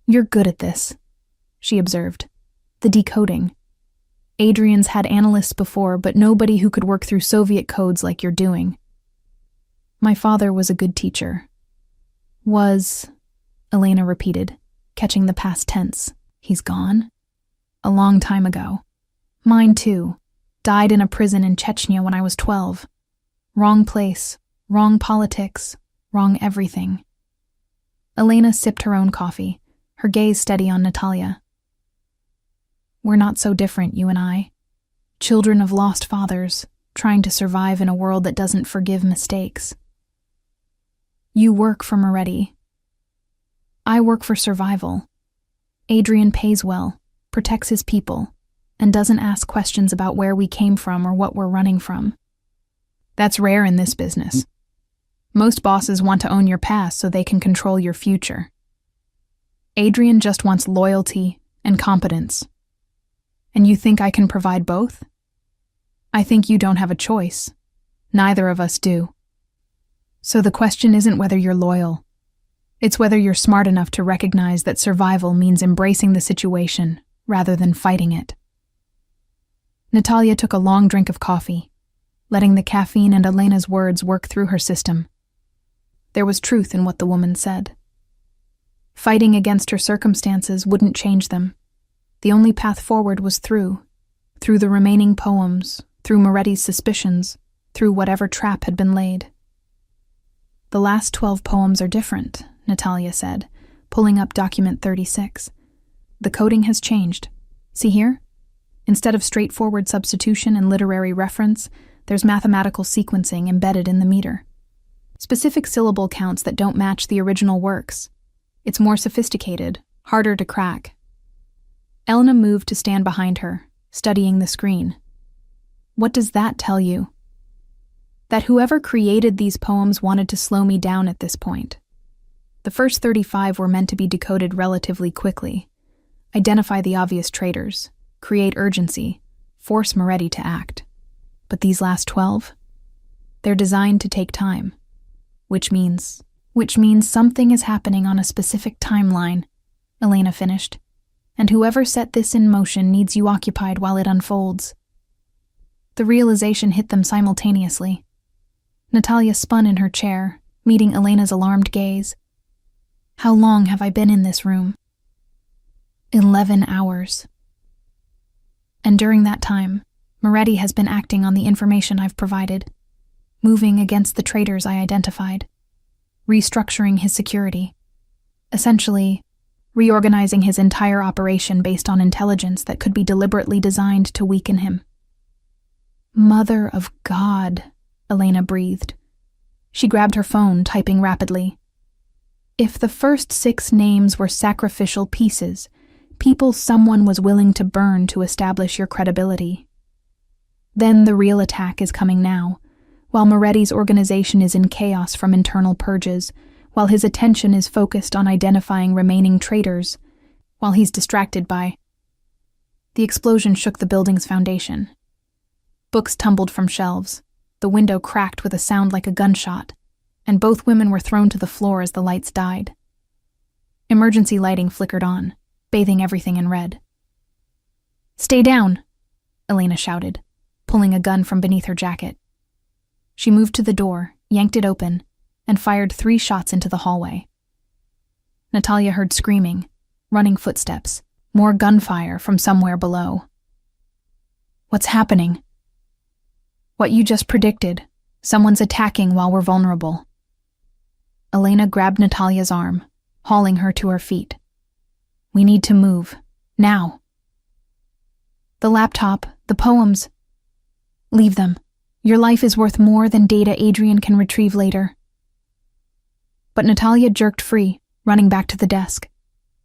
"You're good at this," she observed. "The decoding. Adrian's had analysts before, but nobody who could work through Soviet codes like you're doing." "My father was a good teacher." "Was," Elena repeated, catching the past tense. "He's gone?" "A long time ago. Mine too. Died in a prison in Chechnya when I was 12. Wrong place, wrong politics, wrong everything." Elena sipped her own coffee, her gaze steady on Natalia. "We're not so different, you and I. Children of lost fathers, trying to survive in a world that doesn't forgive mistakes. You work for Moretti. I work for survival. Adrian pays well, protects his people, and doesn't ask questions about where we came from or what we're running from. That's rare in this business. Most bosses want to own your past so they can control your future. Adrian just wants loyalty and competence. And you think I can provide both? I think you don't have a choice. Neither of us do. So the question isn't whether you're loyal. It's whether you're smart enough to recognize that survival means embracing the situation rather than fighting it." Natalia took a long drink of coffee, letting the caffeine and Elena's words work through her system. There was truth in what the woman said. Fighting against her circumstances wouldn't change them. The only path forward was through the remaining poems, through Moretti's suspicions, through whatever trap had been laid. "The last 12 poems are different," Natalia said, pulling up document 36. "The coding has changed. See here? Instead of straightforward substitution and literary reference, there's mathematical sequencing embedded in the meter. Specific syllable counts that don't match the original works. It's more sophisticated, harder to crack." Elena moved to stand behind her, studying the screen. "What does that tell you?" "That whoever created these poems wanted to slow me down at this point. The first 35 were meant to be decoded relatively quickly. Identify the obvious traitors, create urgency, force Moretti to act. But these last 12? They're designed to take time. Which means something is happening on a specific timeline," Elena finished. "And whoever set this in motion needs you occupied while it unfolds." The realization hit them simultaneously. Natalia spun in her chair, meeting Elena's alarmed gaze. "How long have I been in this room?" 11 hours. "And during that time, Moretti has been acting on the information I've provided, moving against the traitors I identified, restructuring his security, essentially reorganizing his entire operation based on intelligence that could be deliberately designed to weaken him." "Mother of God," Elena breathed. She grabbed her phone, typing rapidly. "If the first 6 names were sacrificial pieces People someone was willing to burn to establish your credibility. Then the real attack is coming now, while Moretti's organization is in chaos from internal purges, while his attention is focused on identifying remaining traitors, while he's distracted by... The explosion shook the building's foundation. Books tumbled from shelves, the window cracked with a sound like a gunshot, and both women were thrown to the floor as the lights died. Emergency lighting flickered on, bathing everything in red. "Stay down," Elena shouted, pulling a gun from beneath her jacket. She moved to the door, yanked it open, and fired 3 shots into the hallway. Natalia heard screaming, running footsteps, more gunfire from somewhere below. "What's happening?" "What you just predicted. Someone's attacking while we're vulnerable." Elena grabbed Natalia's arm, hauling her to her feet. "We need to move. Now." "The laptop, the poems. Leave them. Your life is worth more than data Adrian can retrieve later." But Natalia jerked free, running back to the desk.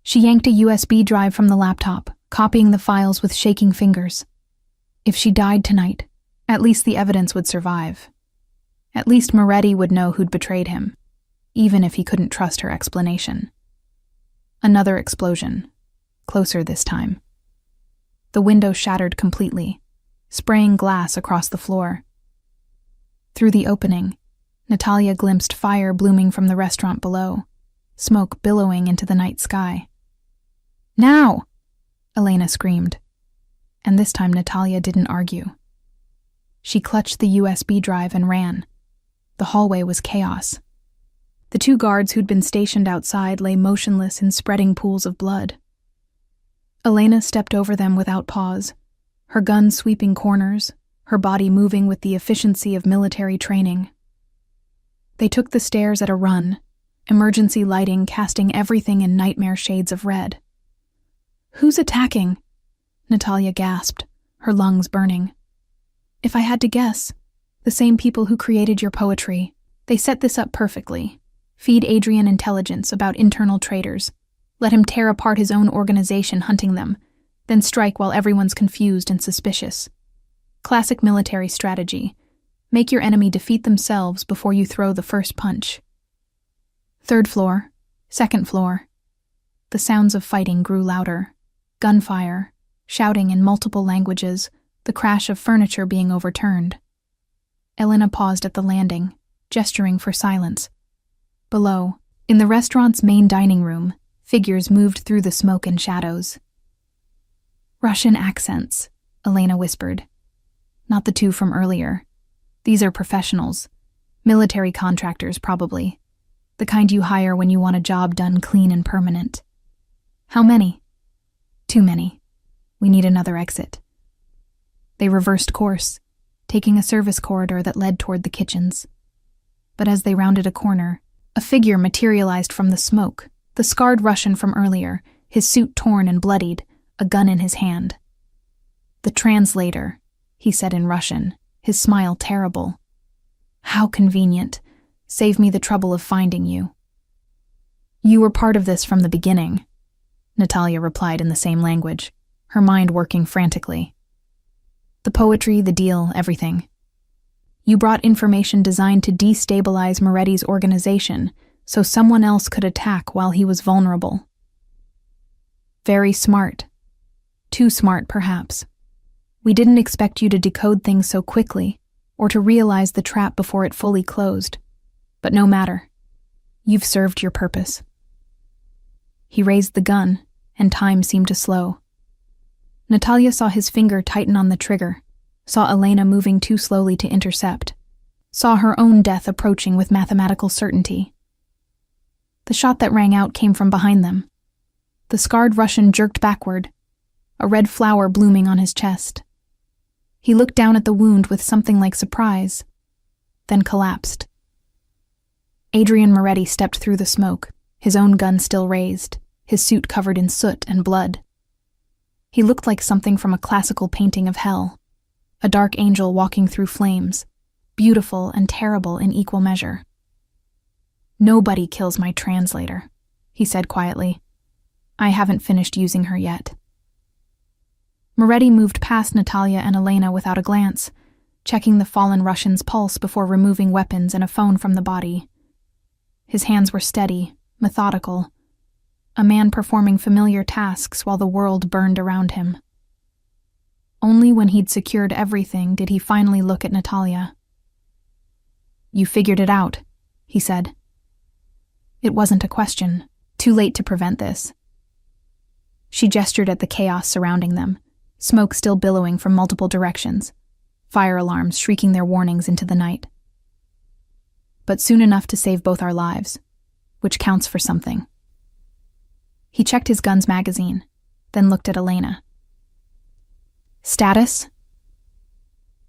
She yanked a USB drive from the laptop, copying the files with shaking fingers. If she died tonight, at least the evidence would survive. At least Moretti would know who'd betrayed him, even if he couldn't trust her explanation. Another explosion, closer this time. The window shattered completely, spraying glass across the floor. Through the opening, Natalia glimpsed fire blooming from the restaurant below, smoke billowing into the night sky. "Now!" Elena screamed. And this time Natalia didn't argue. She clutched the USB drive and ran. The hallway was chaos. The 2 guards who'd been stationed outside lay motionless in spreading pools of blood. Elena stepped over them without pause, her gun sweeping corners, her body moving with the efficiency of military training. They took the stairs at a run, emergency lighting casting everything in nightmare shades of red. "Who's attacking?" Natalia gasped, her lungs burning. "If I had to guess, the same people who created your poetry. They set this up perfectly. Feed Adrian intelligence about internal traitors. Let him tear apart his own organization hunting them, then strike while everyone's confused and suspicious. Classic military strategy. Make your enemy defeat themselves before you throw the first punch." 3rd floor, 2nd floor. The sounds of fighting grew louder. Gunfire, shouting in multiple languages, the crash of furniture being overturned. Elena paused at the landing, gesturing for silence. Below, in the restaurant's main dining room, figures moved through the smoke and shadows. "Russian accents," Elena whispered. "Not the 2 from earlier. These are professionals. Military contractors, probably. The kind you hire when you want a job done clean and permanent." "How many?" "Too many. We need another exit." They reversed course, taking a service corridor that led toward the kitchens. But as they rounded a corner, a figure materialized from the smoke, the scarred Russian from earlier, his suit torn and bloodied, a gun in his hand. "The translator," he said in Russian, his smile terrible. "How convenient. Save me the trouble of finding you." "You were part of this from the beginning," Natalia replied in the same language, her mind working frantically. "The poetry, the deal, everything. You brought information designed to destabilize Moretti's organization so someone else could attack while he was vulnerable." "Very smart. Too smart, perhaps. We didn't expect you to decode things so quickly, or to realize the trap before it fully closed. But no matter. You've served your purpose." He raised the gun, and time seemed to slow. Natalia saw his finger tighten on the trigger, saw Elena moving too slowly to intercept, saw her own death approaching with mathematical certainty. The shot that rang out came from behind them. The scarred Russian jerked backward, a red flower blooming on his chest. He looked down at the wound with something like surprise, then collapsed. Adrian Moretti stepped through the smoke, his own gun still raised, his suit covered in soot and blood. He looked like something from a classical painting of hell, a dark angel walking through flames, beautiful and terrible in equal measure. "Nobody kills my translator," he said quietly. I haven't finished using her yet. Moretti moved past Natalia and Elena without a glance, checking the fallen Russian's pulse before removing weapons and a phone from the body. His hands were steady, methodical, a man performing familiar tasks while the world burned around him. Only when he'd secured everything did he finally look at Natalia. "You figured it out," he said. It wasn't a question. Too late to prevent this. She gestured at the chaos surrounding them, smoke still billowing from multiple directions, fire alarms shrieking their warnings into the night. "But soon enough to save both our lives, which counts for something." He checked his gun's magazine, then looked at Elena. "Status?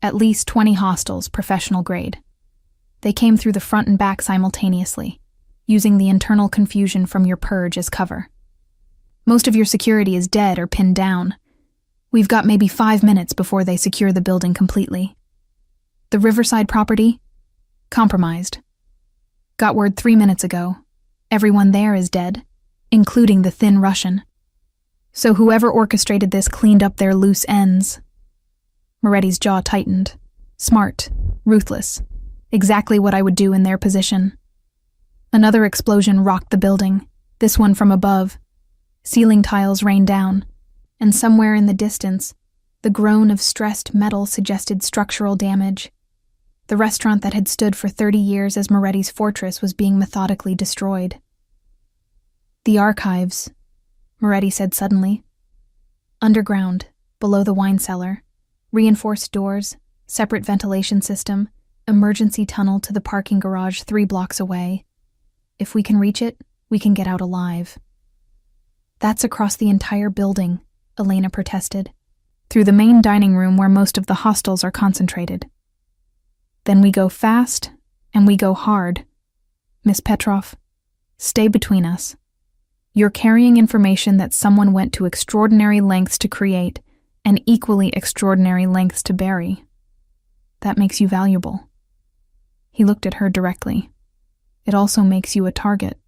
At least 20 hostiles, professional grade. They came through the front and back simultaneously, using the internal confusion from your purge as cover. Most of your security is dead or pinned down. We've got maybe 5 minutes before they secure the building completely. The Riverside property? Compromised. Got word 3 minutes ago. Everyone there is dead, including the thin Russian. So whoever orchestrated this cleaned up their loose ends." Moretti's jaw tightened. Smart, ruthless, exactly what I would do in their position. Another explosion rocked the building, this one from above. Ceiling tiles rained down, and somewhere in the distance, the groan of stressed metal suggested structural damage. The restaurant that had stood for 30 years as Moretti's fortress was being methodically destroyed. "The archives," Moretti said suddenly. "Underground, below the wine cellar, reinforced doors, separate ventilation system, emergency tunnel to the parking garage 3 blocks away. If we can reach it, we can get out alive." "That's across the entire building," Elena protested. "Through the main dining room where most of the hostiles are concentrated. Then we go fast, and we go hard. Miss Petrov, stay between us. You're carrying information that someone went to extraordinary lengths to create and equally extraordinary lengths to bury. That makes you valuable." He looked at her directly. "It also makes you a target.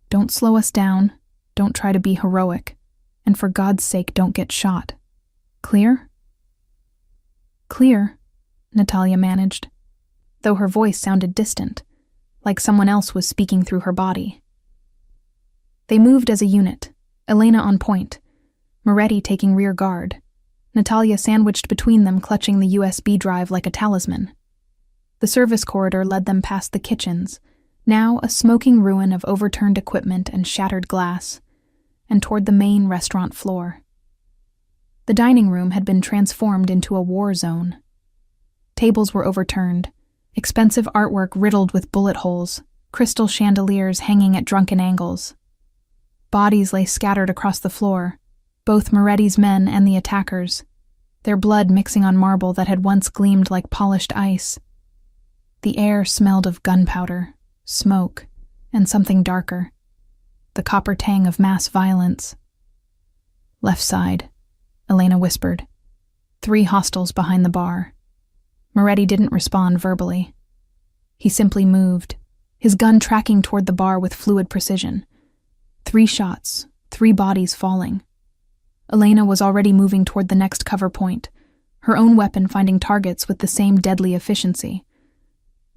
Don't slow us down, don't try to be heroic, and for God's sake don't get shot. Clear?" "Clear," Natalia managed, though her voice sounded distant, like someone else was speaking through her body. They moved as a unit, Elena on point, Moretti taking rear guard, Natalia sandwiched between them clutching the USB drive like a talisman. The service corridor led them past the kitchens, now a smoking ruin of overturned equipment and shattered glass, and toward the main restaurant floor. The dining room had been transformed into a war zone. Tables were overturned, expensive artwork riddled with bullet holes, crystal chandeliers hanging at drunken angles. Bodies lay scattered across the floor, both Moretti's men and the attackers, their blood mixing on marble that had once gleamed like polished ice. The air smelled of gunpowder, smoke, and something darker, the copper tang of mass violence. "Left side," Elena whispered. 3 hostiles behind the bar. Moretti didn't respond verbally. He simply moved, his gun tracking toward the bar with fluid precision. 3 shots, 3 bodies falling. Elena was already moving toward the next cover point, her own weapon finding targets with the same deadly efficiency.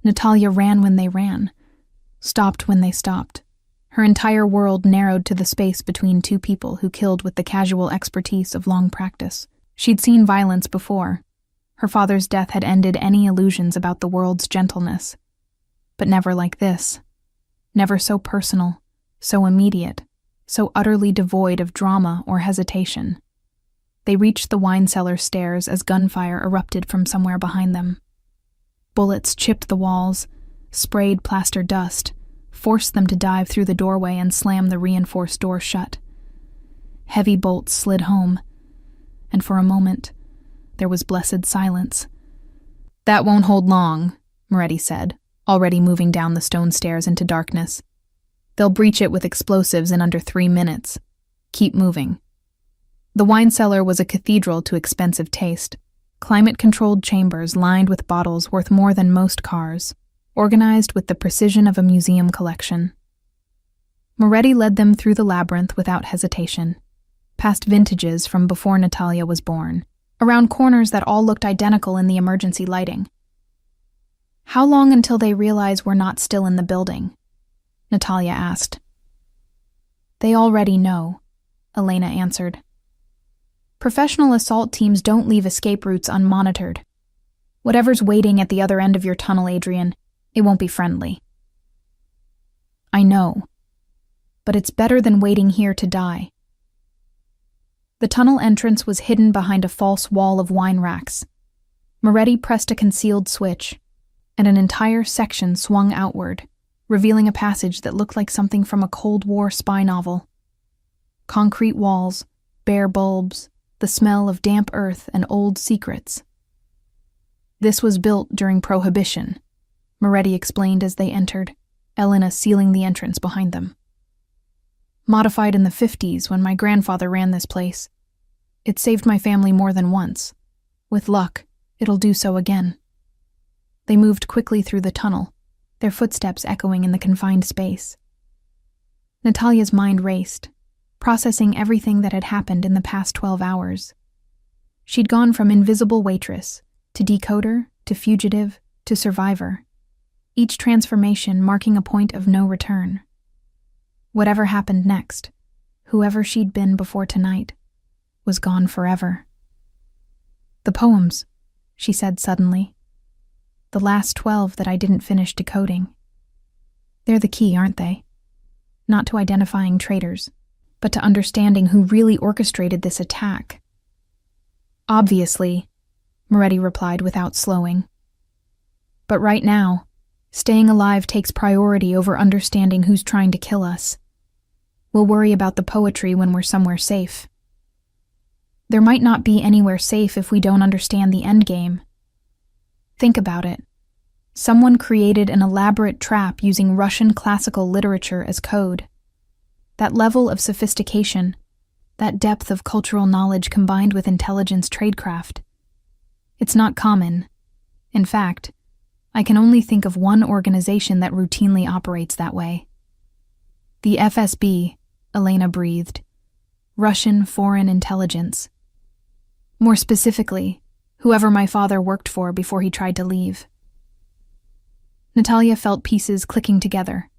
Natalia ran when they ran, stopped when they stopped. Her entire world narrowed to the space between 2 people who killed with the casual expertise of long practice. She'd seen violence before. Her father's death had ended any illusions about the world's gentleness. But never like this. Never so personal, so immediate, so utterly devoid of drama or hesitation. They reached the wine cellar stairs as gunfire erupted from somewhere behind them. Bullets chipped the walls, sprayed plaster dust, forced them to dive through the doorway and slam the reinforced door shut. Heavy bolts slid home, and for a moment, there was blessed silence. "That won't hold long," Moretti said, already moving down the stone stairs into darkness. "They'll breach it with explosives in under 3 minutes. Keep moving." The wine cellar was a cathedral to expensive taste. Climate-controlled chambers lined with bottles worth more than most cars, organized with the precision of a museum collection. Moretti led them through the labyrinth without hesitation, past vintages from before Natalia was born, around corners that all looked identical in the emergency lighting. "How long until they realize we're not still in the building?" Natalia asked. "They already know," Elena answered. "Professional assault teams don't leave escape routes unmonitored. Whatever's waiting at the other end of your tunnel, Adrian, it won't be friendly." "I know, but it's better than waiting here to die." The tunnel entrance was hidden behind a false wall of wine racks. Moretti pressed a concealed switch, and an entire section swung outward, revealing a passage that looked like something from a Cold War spy novel. Concrete walls, bare bulbs, the smell of damp earth and old secrets. "This was built during Prohibition," Moretti explained as they entered, Elena sealing the entrance behind them. "Modified in the 50s when my grandfather ran this place. It saved my family more than once. With luck, it'll do so again." They moved quickly through the tunnel, their footsteps echoing in the confined space. Natalia's mind raced, processing everything that had happened in the past 12 hours. She'd gone from invisible waitress to decoder to fugitive to survivor, each transformation marking a point of no return. Whatever happened next, whoever she'd been before tonight, was gone forever. "The poems," she said suddenly. "The last 12 that I didn't finish decoding. They're the key, aren't they? Not to identifying traitors, but to understanding who really orchestrated this attack." "Obviously," Moretti replied without slowing. "But right now, staying alive takes priority over understanding who's trying to kill us. We'll worry about the poetry when we're somewhere safe." "There might not be anywhere safe if we don't understand the endgame. Think about it. Someone created an elaborate trap using Russian classical literature as code. That level of sophistication, that depth of cultural knowledge combined with intelligence tradecraft. It's not common. In fact, I can only think of one organization that routinely operates that way." "The FSB," Elena breathed. "Russian Foreign Intelligence. More specifically, whoever my father worked for before he tried to leave." Natalia felt pieces clicking together,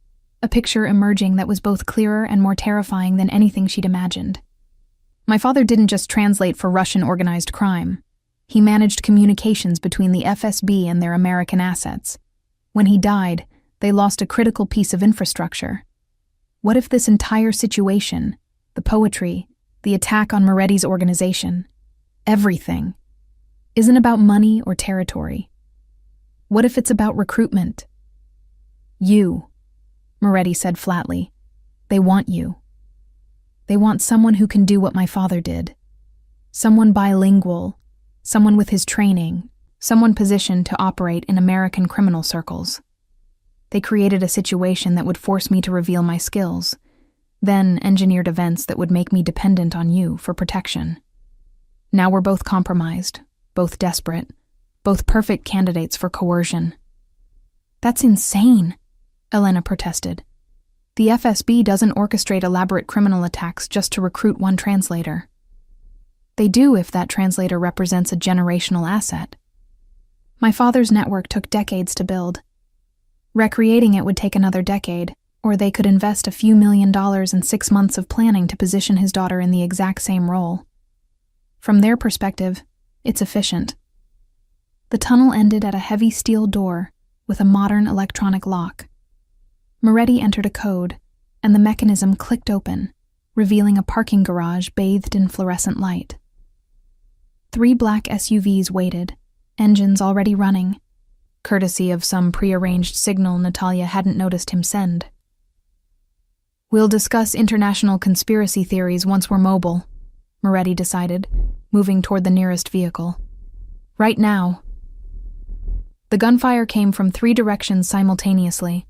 a picture emerging that was both clearer and more terrifying than anything she'd imagined. "My father didn't just translate for Russian organized crime. He managed communications between the FSB and their American assets. When he died, they lost a critical piece of infrastructure. What if this entire situation, the poetry, the attack on Moretti's organization, everything, isn't about money or territory? What if it's about recruitment?" "You," Moretti said flatly. "They want you. They want someone who can do what my father did. Someone bilingual, someone with his training, someone positioned to operate in American criminal circles. They created a situation that would force me to reveal my skills, then engineered events that would make me dependent on you for protection. Now we're both compromised, both desperate, both perfect candidates for coercion." "That's insane," Elena protested. "The FSB doesn't orchestrate elaborate criminal attacks just to recruit one translator. They do if that translator represents a generational asset. My father's network took decades to build. Recreating it would take another decade, or they could invest a few $1,000,000 in 6 months of planning to position his daughter in the exact same role. From their perspective, it's efficient." The tunnel ended at a heavy steel door with a modern electronic lock. Moretti entered a code, and the mechanism clicked open, revealing a parking garage bathed in fluorescent light. 3 black SUVs waited, engines already running, courtesy of some prearranged signal Natalia hadn't noticed him send. "We'll discuss international conspiracy theories once we're mobile," Moretti decided, moving toward the nearest vehicle. "Right now." The gunfire came from 3 directions simultaneously.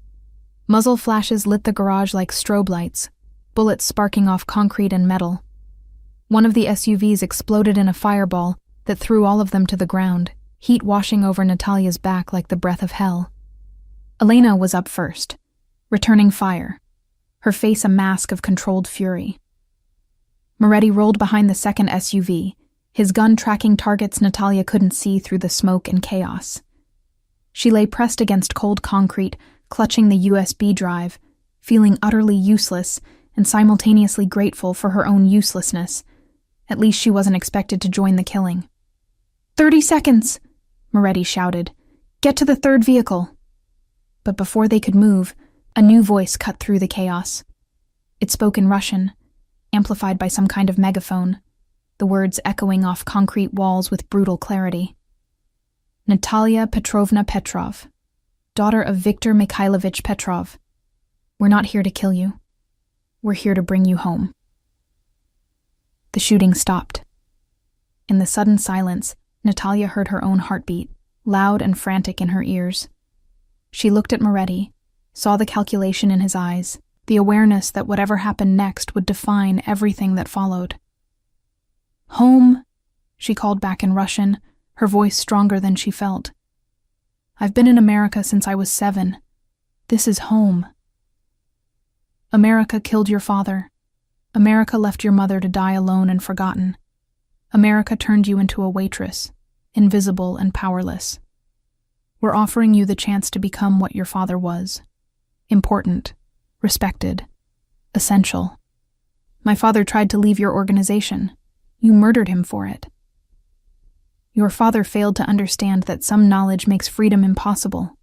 Muzzle flashes lit the garage like strobe lights, bullets sparking off concrete and metal. One of the SUVs exploded in a fireball that threw all of them to the ground, heat washing over Natalia's back like the breath of hell. Elena was up first, returning fire. her face a mask of controlled fury. Moretti rolled behind the second SUV, his gun tracking targets Natalia couldn't see through the smoke and chaos. She lay pressed against cold concrete, clutching the USB drive, feeling utterly useless and simultaneously grateful for her own uselessness. At least she wasn't expected to join the killing. 30 seconds, Moretti shouted. Get to the third vehicle. But before they could move, a new voice cut through the chaos. It spoke in Russian, amplified by some kind of megaphone, the words echoing off concrete walls with brutal clarity. Natalia Petrovna Petrov, daughter of Viktor Mikhailovich Petrov. We're not here to kill you. We're here to bring you home. The shooting stopped. In the sudden silence, Natalia heard her own heartbeat, loud and frantic in her ears. She looked at Moretti, saw the calculation in his eyes, the awareness that whatever happened next would define everything that followed. Home, she called back in Russian, her voice stronger than she felt. I've been in America since I was 7. This is home. America killed your father. America left your mother to die alone and forgotten. America turned you into a waitress, invisible and powerless. We're offering you the chance to become what your father was. Important, respected, essential. My father tried to leave your organization. You murdered him for it. Your father failed to understand that some knowledge makes freedom impossible.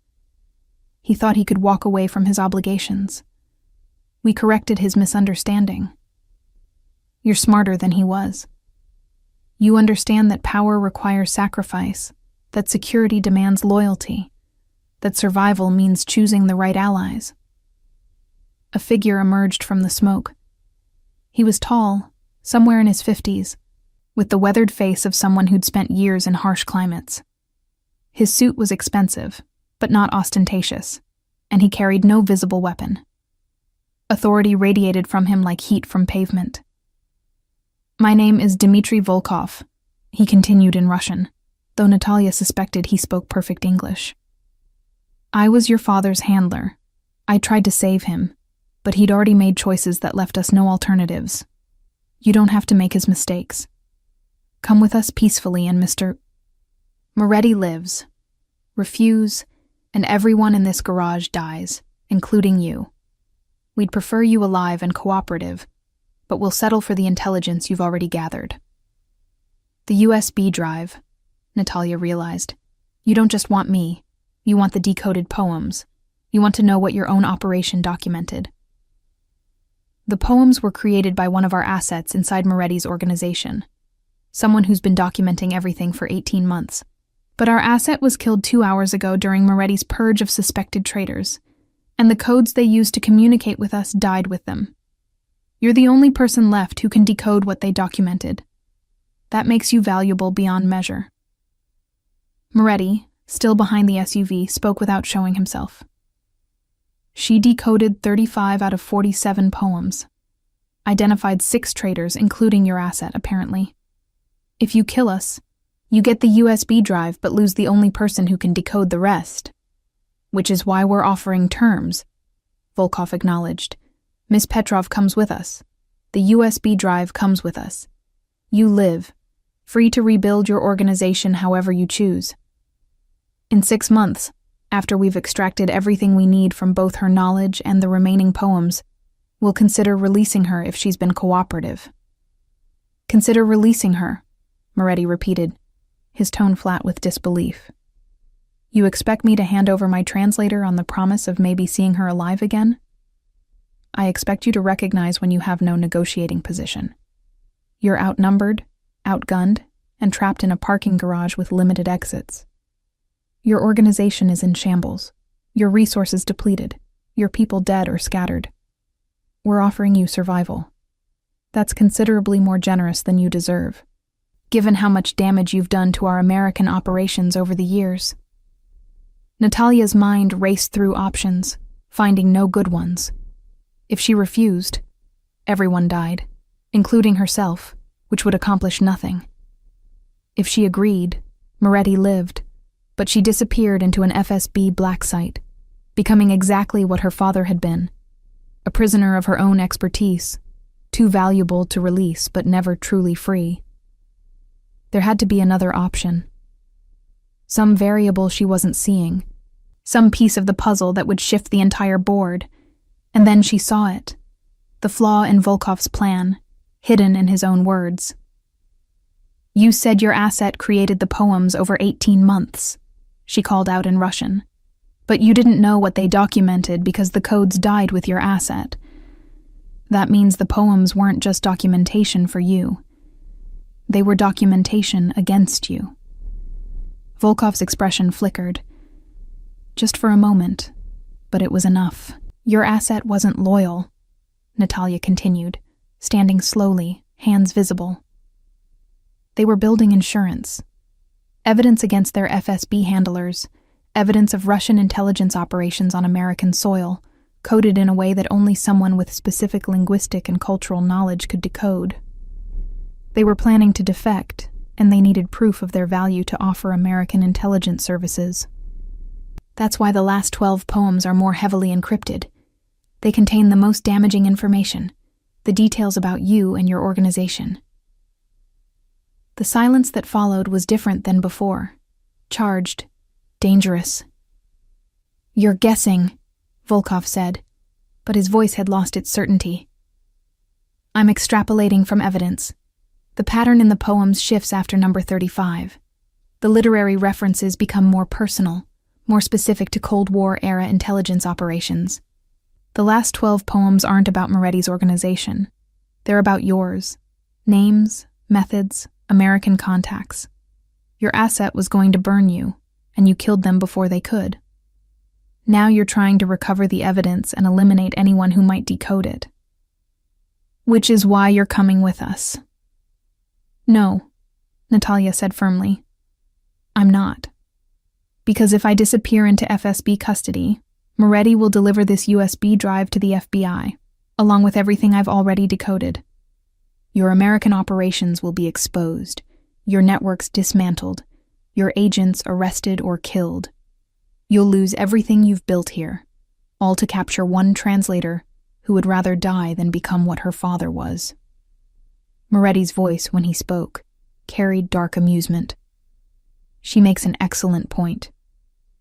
He thought he could walk away from his obligations. We corrected his misunderstanding. You're smarter than he was. You understand that power requires sacrifice, that security demands loyalty, that survival means choosing the right allies. A figure emerged from the smoke. He was tall, somewhere in his 50s, with the weathered face of someone who'd spent years in harsh climates. His suit was expensive, but not ostentatious, and he carried no visible weapon. Authority radiated from him like heat from pavement. My name is Dmitry Volkov, he continued in Russian, though Natalia suspected he spoke perfect English. I was your father's handler. I tried to save him, but he'd already made choices that left us no alternatives. You don't have to make his mistakes. Come with us peacefully and Mr. Moretti lives. Refuse, and everyone in this garage dies, including you. We'd prefer you alive and cooperative, but we'll settle for the intelligence you've already gathered. The USB drive, Natalia realized. You don't just want me. You want the decoded poems. You want to know what your own operation documented. The poems were created by one of our assets inside Moretti's organization, someone who's been documenting everything for 18 months. But our asset was killed 2 hours ago during Moretti's purge of suspected traitors, and the codes they used to communicate with us died with them. You're the only person left who can decode what they documented. That makes you valuable beyond measure. Moretti, still behind the SUV, spoke without showing himself. She decoded 35 out of 47 poems, identified 6 traitors, including your asset, apparently. If you kill us, you get the USB drive but lose the only person who can decode the rest. Which is why we're offering terms, Volkov acknowledged. Miss Petrov comes with us. The USB drive comes with us. You live, free to rebuild your organization however you choose. In 6 months, after we've extracted everything we need from both her knowledge and the remaining poems, we'll consider releasing her if she's been cooperative. Consider releasing her, Moretti repeated, his tone flat with disbelief. You expect me to hand over my translator on the promise of maybe seeing her alive again? I expect you to recognize when you have no negotiating position. You're outnumbered, outgunned, and trapped in a parking garage with limited exits. Your organization is in shambles, your resources depleted, your people dead or scattered. We're offering you survival. That's considerably more generous than you deserve, given how much damage you've done to our American operations over the years. Natalia's mind raced through options, finding no good ones. If she refused, everyone died, including herself, which would accomplish nothing. If she agreed, Moretti lived, but she disappeared into an FSB black site, becoming exactly what her father had been, a prisoner of her own expertise, too valuable to release but never truly free. There had to be another option. Some variable she wasn't seeing, some piece of the puzzle that would shift the entire board, and then she saw it, the flaw in Volkov's plan, hidden in his own words. "You said your asset created the poems over 18 months, she called out in Russian. But you didn't know what they documented because the codes died with your asset. That means the poems weren't just documentation for you. They were documentation against you." Volkov's expression flickered. Just for a moment, but it was enough. "Your asset wasn't loyal," Natalia continued, standing slowly, hands visible. "They were building insurance. Evidence against their FSB handlers, evidence of Russian intelligence operations on American soil, coded in a way that only someone with specific linguistic and cultural knowledge could decode. They were planning to defect, and they needed proof of their value to offer American intelligence services. That's why the last 12 poems are more heavily encrypted. They contain the most damaging information, the details about you and your organization." The silence that followed was different than before. Charged. Dangerous. "You're guessing," Volkov said, but his voice had lost its certainty. "I'm extrapolating from evidence. The pattern in the poems shifts after number 35. The literary references become more personal, more specific to Cold War-era intelligence operations. The last 12 poems aren't about Moretti's organization. They're about yours. Names, methods, American contacts. Your asset was going to burn you, and you killed them before they could. Now you're trying to recover the evidence and eliminate anyone who might decode it. Which is why you're coming with us." "No," Natalia said firmly. "I'm not. Because if I disappear into FSB custody, Moretti will deliver this USB drive to the FBI, along with everything I've already decoded. Your American operations will be exposed, your networks dismantled, your agents arrested or killed. You'll lose everything you've built here, all to capture one translator who would rather die than become what her father was." Moretti's voice, when he spoke, carried dark amusement. "She makes an excellent point.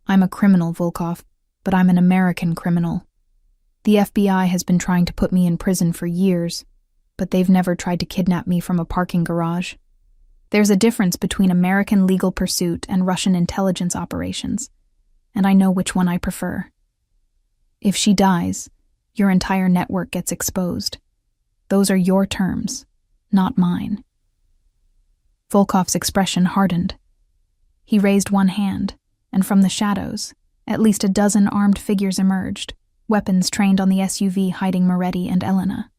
I'm a criminal, Volkov, but I'm an American criminal. The FBI has been trying to put me in prison for years, but they've never tried to kidnap me from a parking garage. There's a difference between American legal pursuit and Russian intelligence operations, and I know which one I prefer. If she dies, your entire network gets exposed. Those are your terms, not mine." Volkov's expression hardened. He raised one hand, and from the shadows, at least a dozen armed figures emerged, weapons trained on the SUV hiding Moretti and Elena.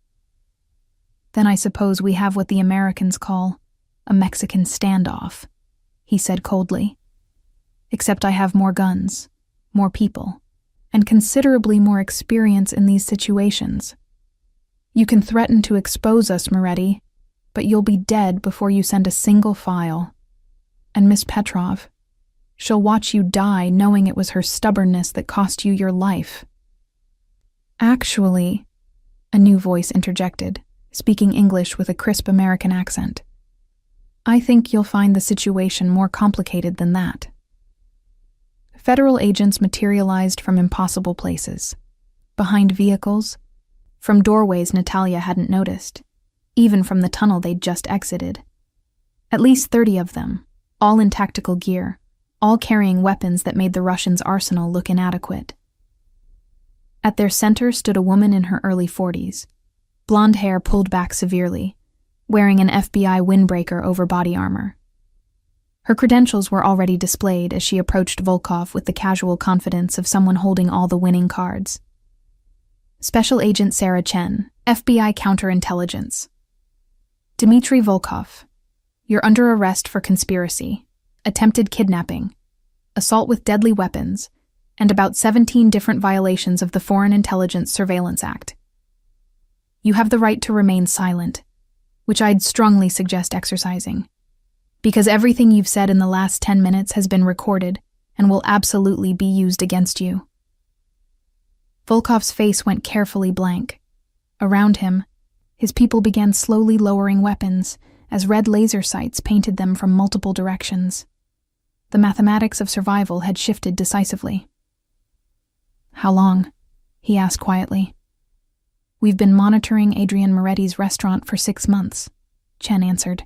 "Then I suppose we have what the Americans call a Mexican standoff," he said coldly. "Except I have more guns, more people, and considerably more experience in these situations. You can threaten to expose us, Moretti, but you'll be dead before you send a single file. And Miss Petrov, she'll watch you die knowing it was her stubbornness that cost you your life." "Actually," a new voice interjected, speaking English with a crisp American accent, "I think you'll find the situation more complicated than that." Federal agents materialized from impossible places, behind vehicles, from doorways Natalia hadn't noticed, even from the tunnel they'd just exited. At least 30 of them, all in tactical gear, all carrying weapons that made the Russians' arsenal look inadequate. At their center stood a woman in her early 40s, blonde hair pulled back severely, wearing an FBI windbreaker over body armor. Her credentials were already displayed as she approached Volkov with the casual confidence of someone holding all the winning cards. "Special Agent Sarah Chen, FBI Counterintelligence. Dmitry Volkov, you're under arrest for conspiracy, attempted kidnapping, assault with deadly weapons, and about 17 different violations of the Foreign Intelligence Surveillance Act. You have the right to remain silent, which I'd strongly suggest exercising, because everything you've said in the last 10 minutes has been recorded and will absolutely be used against you." Volkov's face went carefully blank. Around him, his people began slowly lowering weapons as red laser sights painted them from multiple directions. The mathematics of survival had shifted decisively. "How long?" he asked quietly. "We've been monitoring Adrian Moretti's restaurant for 6 months," Chen answered,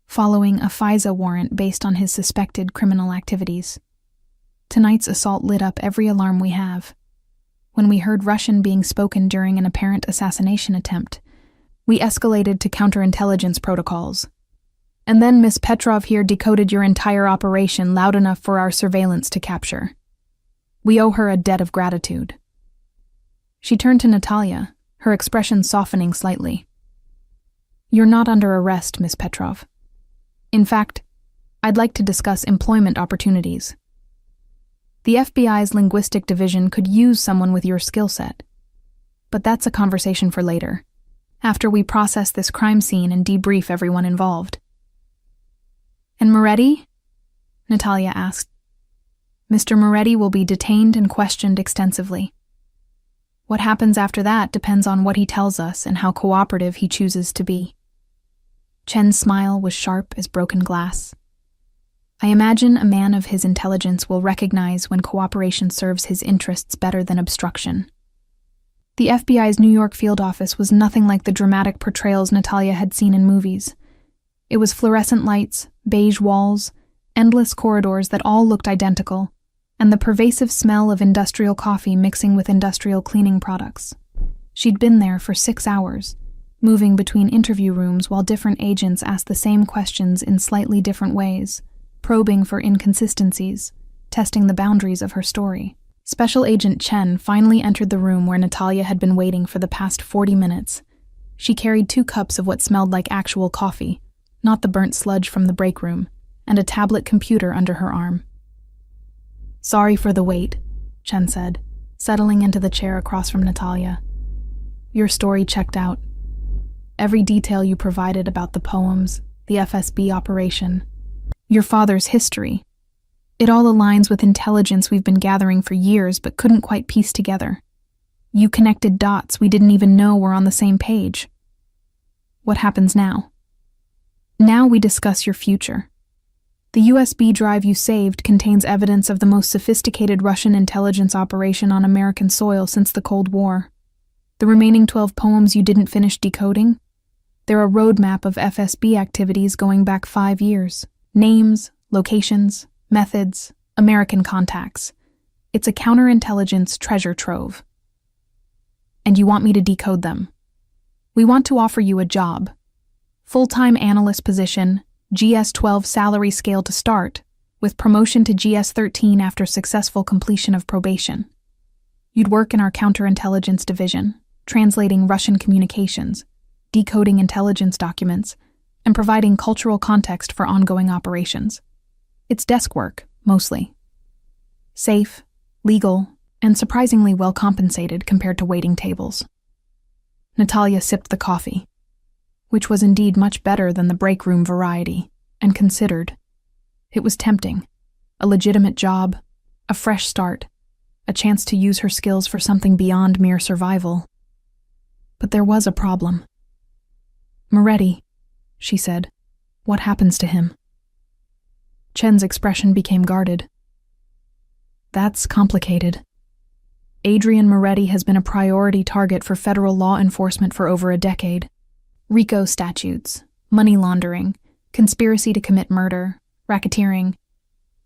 following a FISA warrant based on his suspected criminal activities. Tonight's assault lit up every alarm we have. When we heard Russian being spoken during an apparent assassination attempt, we escalated to counterintelligence protocols. And then Miss Petrov here decoded your entire operation loud enough for our surveillance to capture. We owe her a debt of gratitude." She turned to Natalia, her expression softening slightly. "You're not under arrest, Miss Petrov. In fact, I'd like to discuss employment opportunities. The FBI's linguistic division could use someone with your skill set. But that's a conversation for later, after we process this crime scene and debrief everyone involved." "And Moretti?" Natalia asked. "Mr. Moretti will be detained and questioned extensively. What happens after that depends on what he tells us and how cooperative he chooses to be." Chen's smile was sharp as broken glass. "I imagine a man of his intelligence will recognize when cooperation serves his interests better than obstruction." The FBI's New York field office was nothing like the dramatic portrayals Natalia had seen in movies. It was fluorescent lights, beige walls, endless corridors that all looked identical, and the pervasive smell of industrial coffee mixing with industrial cleaning products. She'd been there for 6 hours, moving between interview rooms while different agents asked the same questions in slightly different ways, probing for inconsistencies, testing the boundaries of her story. Special Agent Chen finally entered the room where Natalia had been waiting for the past 40 minutes. She carried 2 cups of what smelled like actual coffee, not the burnt sludge from the break room, and a tablet computer under her arm. "Sorry for the wait," Chen said, settling into the chair across from Natalia. "Your story checked out. Every detail you provided about the poems, the FSB operation, your father's history. It all aligns with intelligence we've been gathering for years but couldn't quite piece together. You connected dots we didn't even know were on the same page. What happens now? Now we discuss your future. The USB drive you saved contains evidence of the most sophisticated Russian intelligence operation on American soil since the Cold War. The remaining 12 poems you didn't finish decoding? They're a roadmap of FSB activities going back 5 years. Names, locations, methods, American contacts. It's a counterintelligence treasure trove. And you want me to decode them. We want to offer you a job. Full-time analyst position, GS-12 salary scale to start, with promotion to GS-13 after successful completion of probation. You'd work in our counterintelligence division, translating Russian communications, decoding intelligence documents, and providing cultural context for ongoing operations. It's desk work, mostly. Safe, legal, and surprisingly well compensated compared to waiting tables. Natalia sipped the coffee, which was indeed much better than the break room variety, and considered. It was tempting. A legitimate job, a fresh start, a chance to use her skills for something beyond mere survival. But there was a problem. "Moretti," she said. "What happens to him?" Chen's expression became guarded. "That's complicated. Adrian Moretti has been a priority target for federal law enforcement for over a decade. RICO statutes, money laundering, conspiracy to commit murder, racketeering.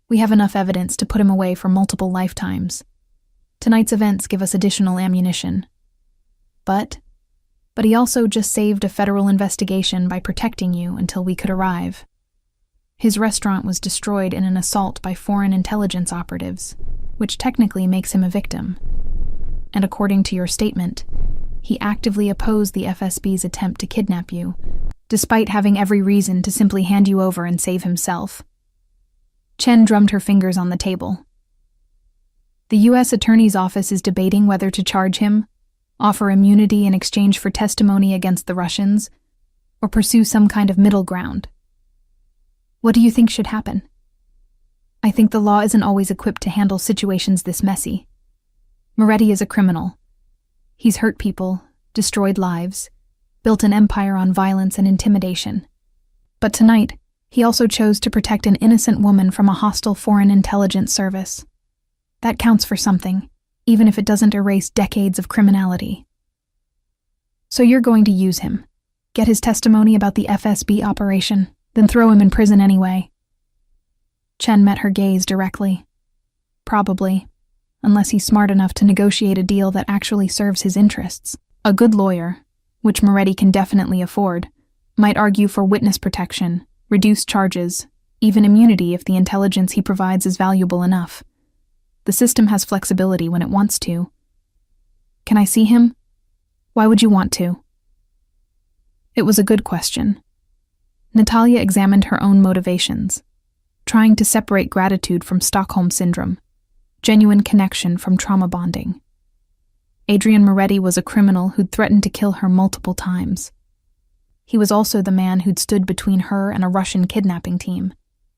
We have enough evidence to put him away for multiple lifetimes. Tonight's events give us additional ammunition. But he also just saved a federal investigation by protecting you until we could arrive. His restaurant was destroyed in an assault by foreign intelligence operatives, which technically makes him a victim. And according to your statement, he actively opposed the FSB's attempt to kidnap you, despite having every reason to simply hand you over and save himself." Chen drummed her fingers on the table. "The U.S. Attorney's Office is debating whether to charge him, offer immunity in exchange for testimony against the Russians, or pursue some kind of middle ground. What do you think should happen? I think the law isn't always equipped to handle situations this messy. Moretti is a criminal. He's hurt people, destroyed lives, built an empire on violence and intimidation. But tonight, he also chose to protect an innocent woman from a hostile foreign intelligence service. That counts for something, even if it doesn't erase decades of criminality. So you're going to use him, get his testimony about the FSB operation, then throw him in prison anyway. Chen met her gaze directly. Probably, unless he's smart enough to negotiate a deal that actually serves his interests. A good lawyer, which Moretti can definitely afford, might argue for witness protection, reduced charges, even immunity if the intelligence he provides is valuable enough. The system has flexibility when it wants to. Can I see him? Why would you want to? It was a good question. Natalia examined her own motivations, trying to separate gratitude from Stockholm Syndrome, genuine connection from trauma bonding. Adrian Moretti was a criminal who'd threatened to kill her multiple times. He was also the man who'd stood between her and a Russian kidnapping team,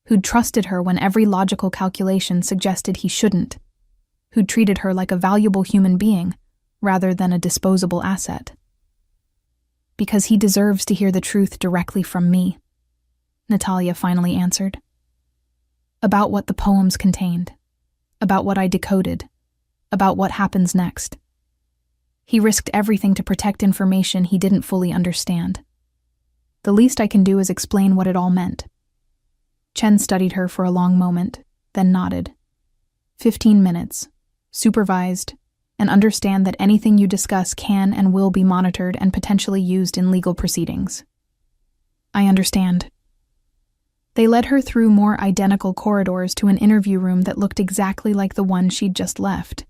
who'd trusted her when every logical calculation suggested he shouldn't, who'd treated her like a valuable human being rather than a disposable asset. Because he deserves to hear the truth directly from me, Natalia finally answered. About what the poems contained, about what I decoded, about what happens next. He risked everything to protect information he didn't fully understand. The least I can do is explain what it all meant. Chen studied her for a long moment, then nodded. 15 minutes, supervised, and understand that anything you discuss can and will be monitored and potentially used in legal proceedings. I understand. They led her through more identical corridors to an interview room that looked exactly like the one she'd just left.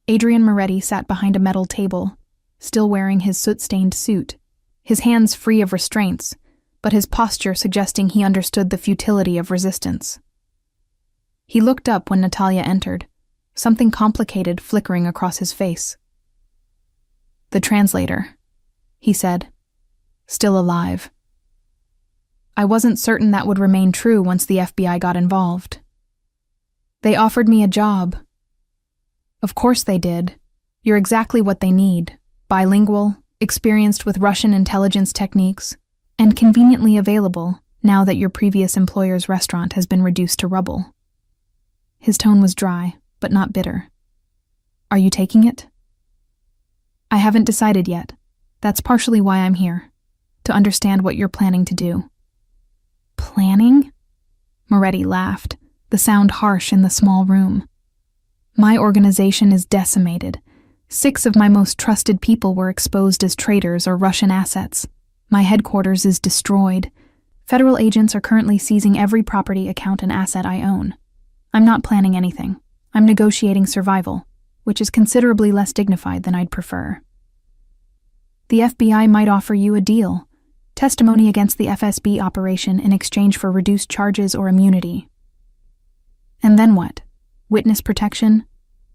Adrian Moretti sat behind a metal table, still wearing his soot-stained suit, his hands free of restraints, but his posture suggesting he understood the futility of resistance. He looked up when Natalia entered, something complicated flickering across his face. The translator, he said, still alive. I wasn't certain that would remain true once the FBI got involved. They offered me a job. Of course they did. You're exactly what they need. Bilingual, experienced with Russian intelligence techniques, and conveniently available now that your previous employer's restaurant has been reduced to rubble. His tone was dry, but not bitter. Are you taking it? I haven't decided yet. That's partially why I'm here, to understand what you're planning to do. Planning? Moretti laughed, the sound harsh in the small room. My organization is decimated. 6 of my most trusted people were exposed as traitors or Russian assets. My headquarters is destroyed. Federal agents are currently seizing every property, account, and asset I own. I'm not planning anything. I'm negotiating survival, which is considerably less dignified than I'd prefer. The FBI might offer you a deal. Testimony against the FSB operation in exchange for reduced charges or immunity. And then what? Witness protection?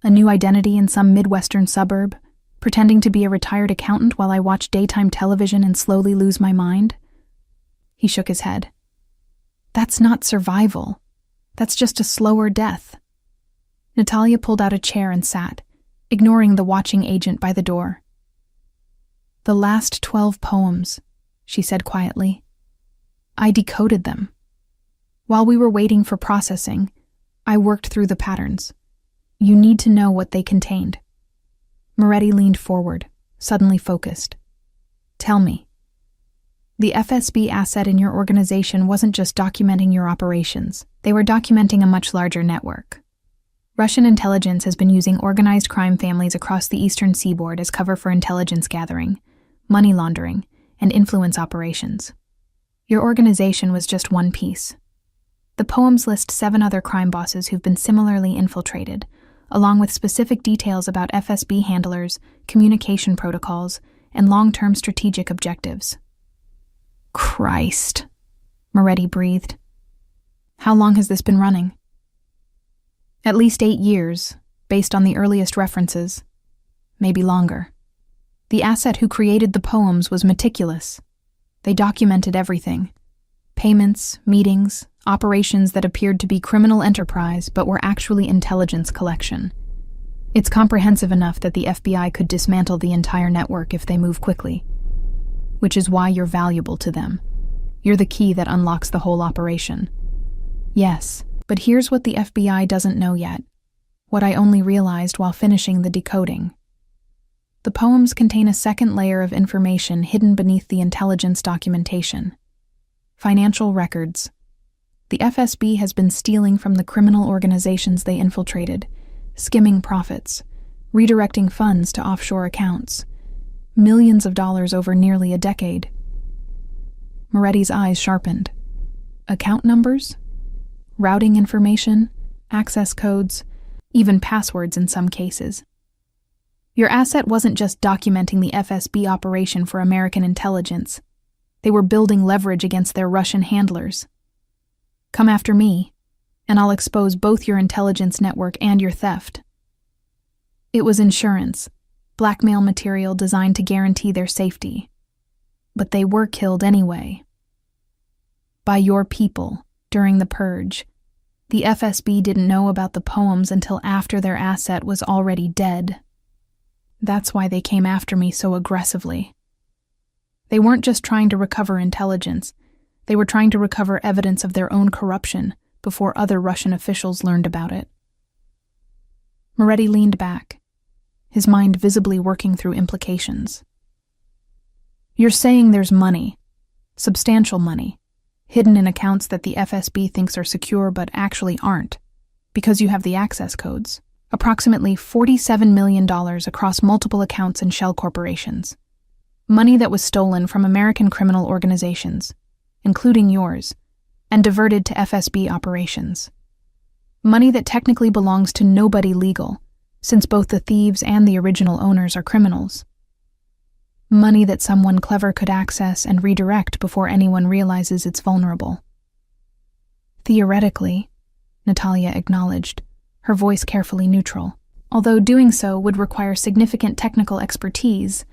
A new identity in some Midwestern suburb? Pretending to be a retired accountant while I watch daytime television and slowly lose my mind? He shook his head. That's not survival. That's just a slower death. Natalia pulled out a chair and sat, ignoring the watching agent by the door. The last 12 poems, she said quietly. I decoded them. While we were waiting for processing, I worked through the patterns. You need to know what they contained. Moretti leaned forward, suddenly focused. Tell me. The FSB asset in your organization wasn't just documenting your operations. They were documenting a much larger network. Russian intelligence has been using organized crime families across the eastern seaboard as cover for intelligence gathering, money laundering, and influence operations. Your organization was just one piece. The poems list 7 other crime bosses who've been similarly infiltrated, along with specific details about FSB handlers, communication protocols, and long-term strategic objectives. Christ, Moretti breathed. How long has this been running? At least 8 years, based on the earliest references. Maybe longer. The asset who created the poems was meticulous. They documented everything. Payments, meetings, operations that appeared to be criminal enterprise but were actually intelligence collection. It's comprehensive enough that the FBI could dismantle the entire network if they move quickly, which is why you're valuable to them. You're the key that unlocks the whole operation. Yes, but here's what the FBI doesn't know yet, what I only realized while finishing the decoding. The poems contain a second layer of information hidden beneath the intelligence documentation. Financial records. The FSB has been stealing from the criminal organizations they infiltrated, skimming profits, redirecting funds to offshore accounts. Millions of dollars over nearly a decade. Moretti's eyes sharpened. Account numbers? Routing information? Access codes? Even passwords in some cases. Your asset wasn't just documenting the FSB operation for American intelligence. They were building leverage against their Russian handlers. Come after me, and I'll expose both your intelligence network and your theft. It was insurance, blackmail material designed to guarantee their safety. But they were killed anyway. By your people, during the purge. The FSB didn't know about the poems until after their asset was already dead. That's why they came after me so aggressively. They weren't just trying to recover intelligence. They were trying to recover evidence of their own corruption before other Russian officials learned about it. Moretti leaned back, his mind visibly working through implications. You're saying there's money, substantial money, hidden in accounts that the FSB thinks are secure but actually aren't, because you have the access codes. Approximately $47 million across multiple accounts and shell corporations. Money that was stolen from American criminal organizations, including yours, and diverted to FSB operations. Money that technically belongs to nobody legal, since both the thieves and the original owners are criminals. Money that someone clever could access and redirect before anyone realizes it's vulnerable. Theoretically, Natalia acknowledged, her voice carefully neutral, although doing so would require significant technical expertise,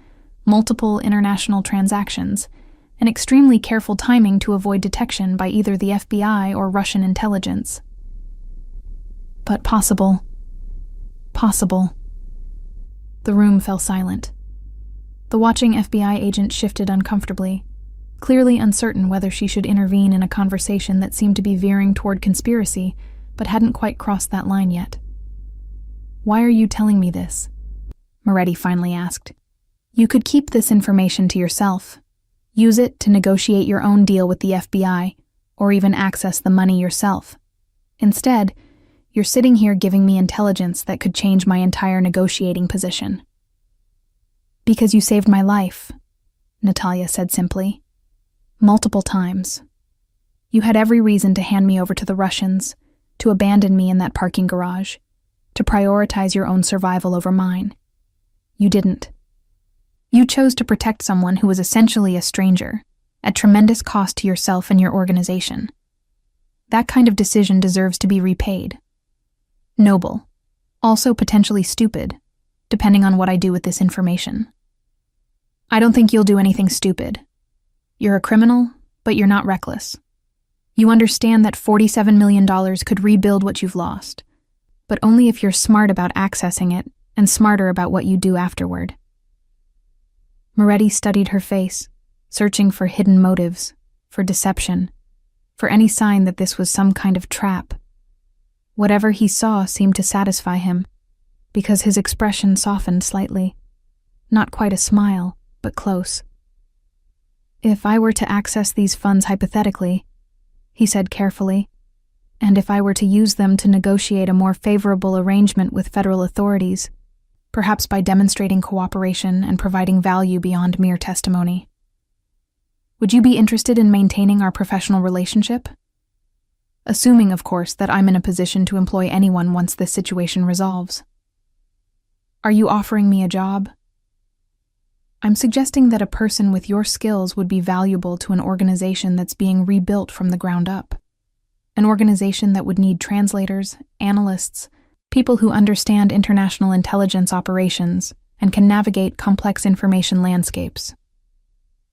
multiple international transactions, and extremely careful timing to avoid detection by either the FBI or Russian intelligence. But possible. Possible. The room fell silent. The watching FBI agent shifted uncomfortably, clearly uncertain whether she should intervene in a conversation that seemed to be veering toward conspiracy, but hadn't quite crossed that line yet. Why are you telling me this? Moretti finally asked. You could keep this information to yourself. Use it to negotiate your own deal with the FBI, or even access the money yourself. Instead, you're sitting here giving me intelligence that could change my entire negotiating position. Because you saved my life, Natalia said simply. Multiple times. You had every reason to hand me over to the Russians, to abandon me in that parking garage, to prioritize your own survival over mine. You didn't. You chose to protect someone who was essentially a stranger, at tremendous cost to yourself and your organization. That kind of decision deserves to be repaid. Noble. Also potentially stupid, depending on what I do with this information. I don't think you'll do anything stupid. You're a criminal, but you're not reckless. You understand that $47 million could rebuild what you've lost, but only if you're smart about accessing it and smarter about what you do afterward. Moretti studied her face, searching for hidden motives, for deception, for any sign that this was some kind of trap. Whatever he saw seemed to satisfy him, because his expression softened slightly. Not quite a smile, but close. If I were to access these funds hypothetically, he said carefully, and if I were to use them to negotiate a more favorable arrangement with federal authorities, perhaps by demonstrating cooperation and providing value beyond mere testimony, would you be interested in maintaining our professional relationship? Assuming, of course, that I'm in a position to employ anyone once this situation resolves. Are you offering me a job? I'm suggesting that a person with your skills would be valuable to an organization that's being rebuilt from the ground up. An organization that would need translators, analysts, people who understand international intelligence operations and can navigate complex information landscapes.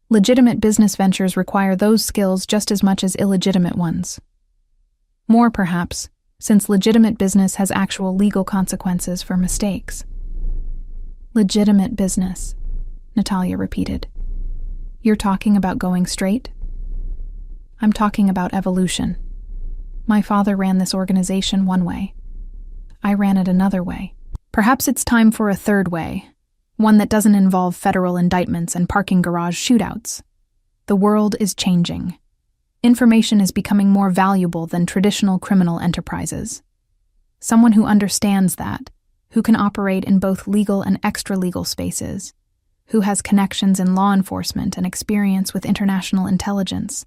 Legitimate business ventures require those skills just as much as illegitimate ones. More, perhaps, since legitimate business has actual legal consequences for mistakes. Legitimate business, Natalia repeated. You're talking about going straight? I'm talking about evolution. My father ran this organization one way. I ran it another way. Perhaps it's time for a third way, one that doesn't involve federal indictments and parking garage shootouts. The world is changing. Information is becoming more valuable than traditional criminal enterprises. Someone who understands that, who can operate in both legal and extra-legal spaces, who has connections in law enforcement and experience with international intelligence.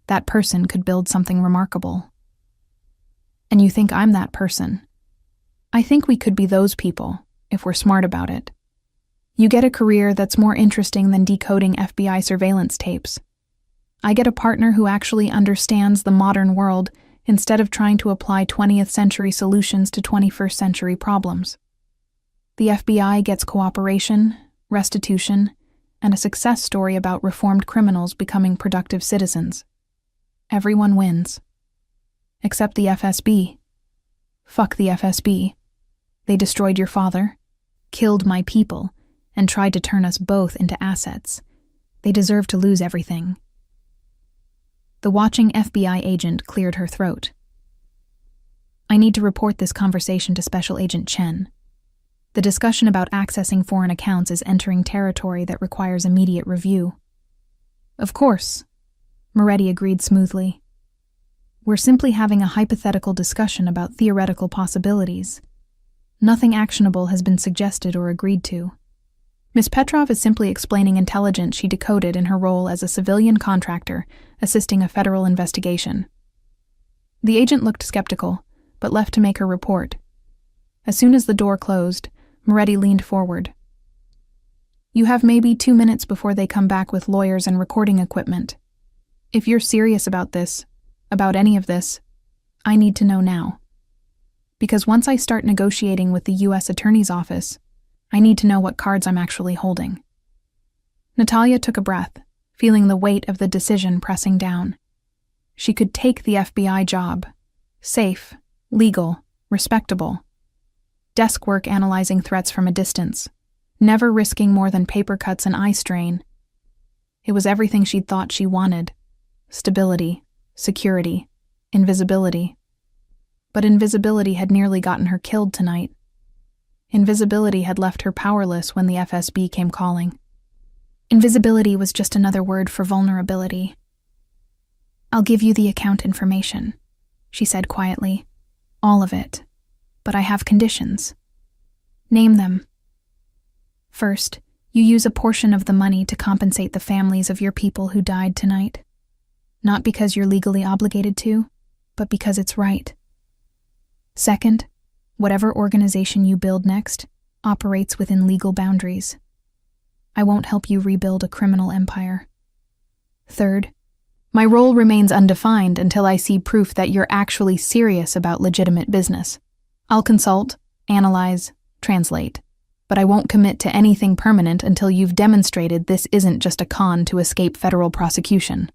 That person could build something remarkable. And you think I'm that person? I think we could be those people, if we're smart about it. You get a career that's more interesting than decoding FBI surveillance tapes. I get a partner who actually understands the modern world instead of trying to apply 20th century solutions to 21st century problems. The FBI gets cooperation, restitution, and a success story about reformed criminals becoming productive citizens. Everyone wins. Except the FSB. Fuck the FSB. They destroyed your father, killed my people, and tried to turn us both into assets. They deserve to lose everything. The watching FBI agent cleared her throat. I need to report this conversation to Special Agent Chen. The discussion about accessing foreign accounts is entering territory that requires immediate review. Of course, Moretti agreed smoothly. We're simply having a hypothetical discussion about theoretical possibilities. Nothing actionable has been suggested or agreed to. Ms. Petrov is simply explaining intelligence she decoded in her role as a civilian contractor assisting a federal investigation. The agent looked skeptical, but left to make her report. As soon as the door closed, Moretti leaned forward. You have maybe 2 minutes before they come back with lawyers and recording equipment. If you're serious about this, about any of this, I need to know now. Because once I start negotiating with the U.S. Attorney's Office, I need to know what cards I'm actually holding. Natalia took a breath, feeling the weight of the decision pressing down. She could take the FBI job. Safe, legal, respectable. Desk work analyzing threats from a distance, never risking more than paper cuts and eye strain. It was everything she'd thought she wanted. Stability, security, invisibility. But invisibility had nearly gotten her killed tonight. Invisibility had left her powerless when the FSB came calling. Invisibility was just another word for vulnerability. I'll give you the account information, she said quietly. All of it. But I have conditions. Name them. First, you use a portion of the money to compensate the families of your people who died tonight. Not because you're legally obligated to, but because it's right. Second, whatever organization you build next operates within legal boundaries. I won't help you rebuild a criminal empire. Third, my role remains undefined until I see proof that you're actually serious about legitimate business. I'll consult, analyze, translate, but I won't commit to anything permanent until you've demonstrated this isn't just a con to escape federal prosecution.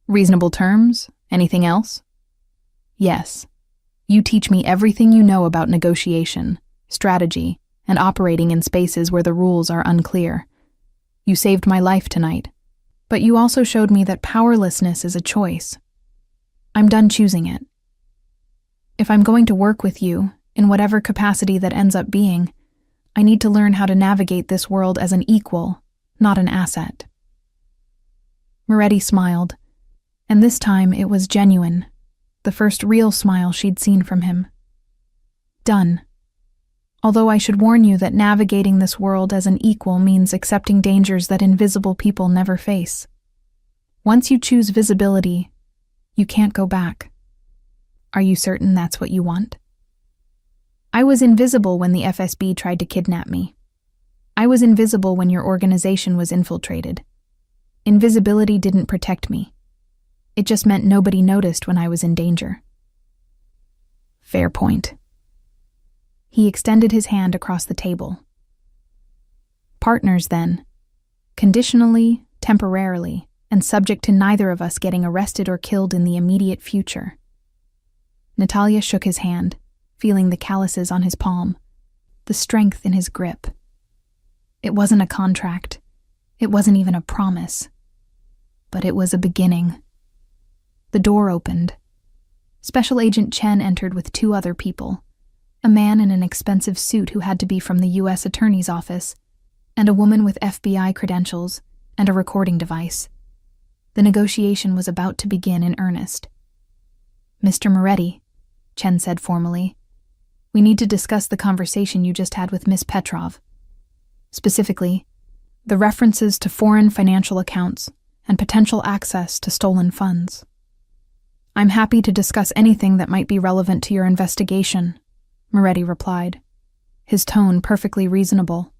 Reasonable terms? Anything else? Yes. You teach me everything you know about negotiation, strategy, and operating in spaces where the rules are unclear. You saved my life tonight, but you also showed me that powerlessness is a choice. I'm done choosing it. If I'm going to work with you, in whatever capacity that ends up being, I need to learn how to navigate this world as an equal, not an asset. Moretti smiled, and this time it was genuine. The first real smile she'd seen from him. Done. Although I should warn you that navigating this world as an equal means accepting dangers that invisible people never face. Once you choose visibility, you can't go back. Are you certain that's what you want? I was invisible when the FSB tried to kidnap me. I was invisible when your organization was infiltrated. Invisibility didn't protect me. It just meant nobody noticed when I was in danger. Fair point. He extended his hand across the table. Partners, then. Conditionally, temporarily, and subject to neither of us getting arrested or killed in the immediate future. Natalia shook his hand, feeling the calluses on his palm, the strength in his grip. It wasn't a contract. It wasn't even a promise. But it was a beginning. The door opened. Special Agent Chen entered with 2 other people, a man in an expensive suit who had to be from the U.S. Attorney's Office, and a woman with FBI credentials and a recording device. The negotiation was about to begin in earnest. "Mr. Moretti," Chen said formally, "we need to discuss the conversation you just had with Miss Petrov. Specifically, the references to foreign financial accounts and potential access to stolen funds." "I'm happy to discuss anything that might be relevant to your investigation," Moretti replied, his tone perfectly reasonable.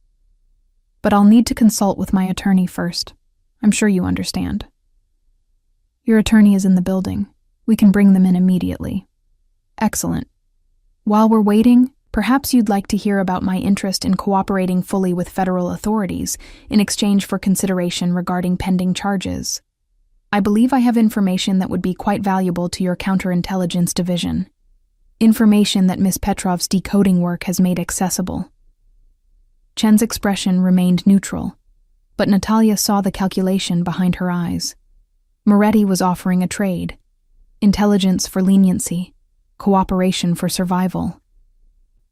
"But I'll need to consult with my attorney first. I'm sure you understand." "Your attorney is in the building. We can bring them in immediately." "Excellent. While we're waiting, perhaps you'd like to hear about my interest in cooperating fully with federal authorities in exchange for consideration regarding pending charges. I believe I have information that would be quite valuable to your counterintelligence division. Information that Miss Petrov's decoding work has made accessible." Chen's expression remained neutral, but Natalia saw the calculation behind her eyes. Moretti was offering a trade: intelligence for leniency, cooperation for survival.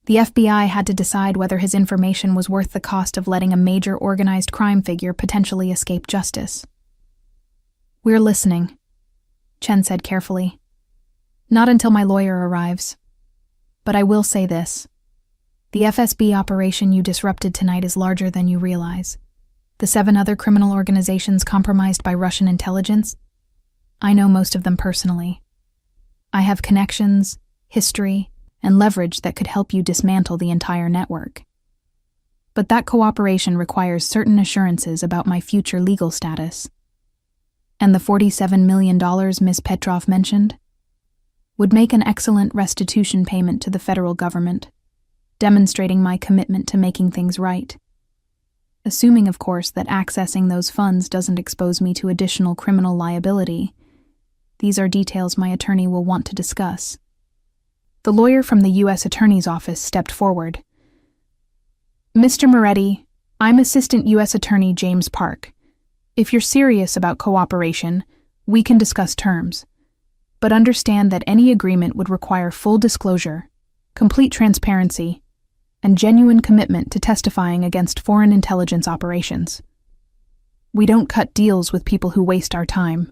The FBI had to decide whether his information was worth the cost of letting a major organized crime figure potentially escape justice. "We're listening," Chen said carefully. "Not until my lawyer arrives. But I will say this. The FSB operation you disrupted tonight is larger than you realize. The 7 other criminal organizations compromised by Russian intelligence? I know most of them personally. I have connections, history, and leverage that could help you dismantle the entire network. But that cooperation requires certain assurances about my future legal status. And the $47 million Ms. Petrov mentioned would make an excellent restitution payment to the federal government, demonstrating my commitment to making things right. Assuming, of course, that accessing those funds doesn't expose me to additional criminal liability. These are details my attorney will want to discuss." The lawyer from the U.S. Attorney's Office stepped forward. "Mr. Moretti, I'm Assistant U.S. Attorney James Park. If you're serious about cooperation, we can discuss terms. But understand that any agreement would require full disclosure, complete transparency, and genuine commitment to testifying against foreign intelligence operations. We don't cut deals with people who waste our time."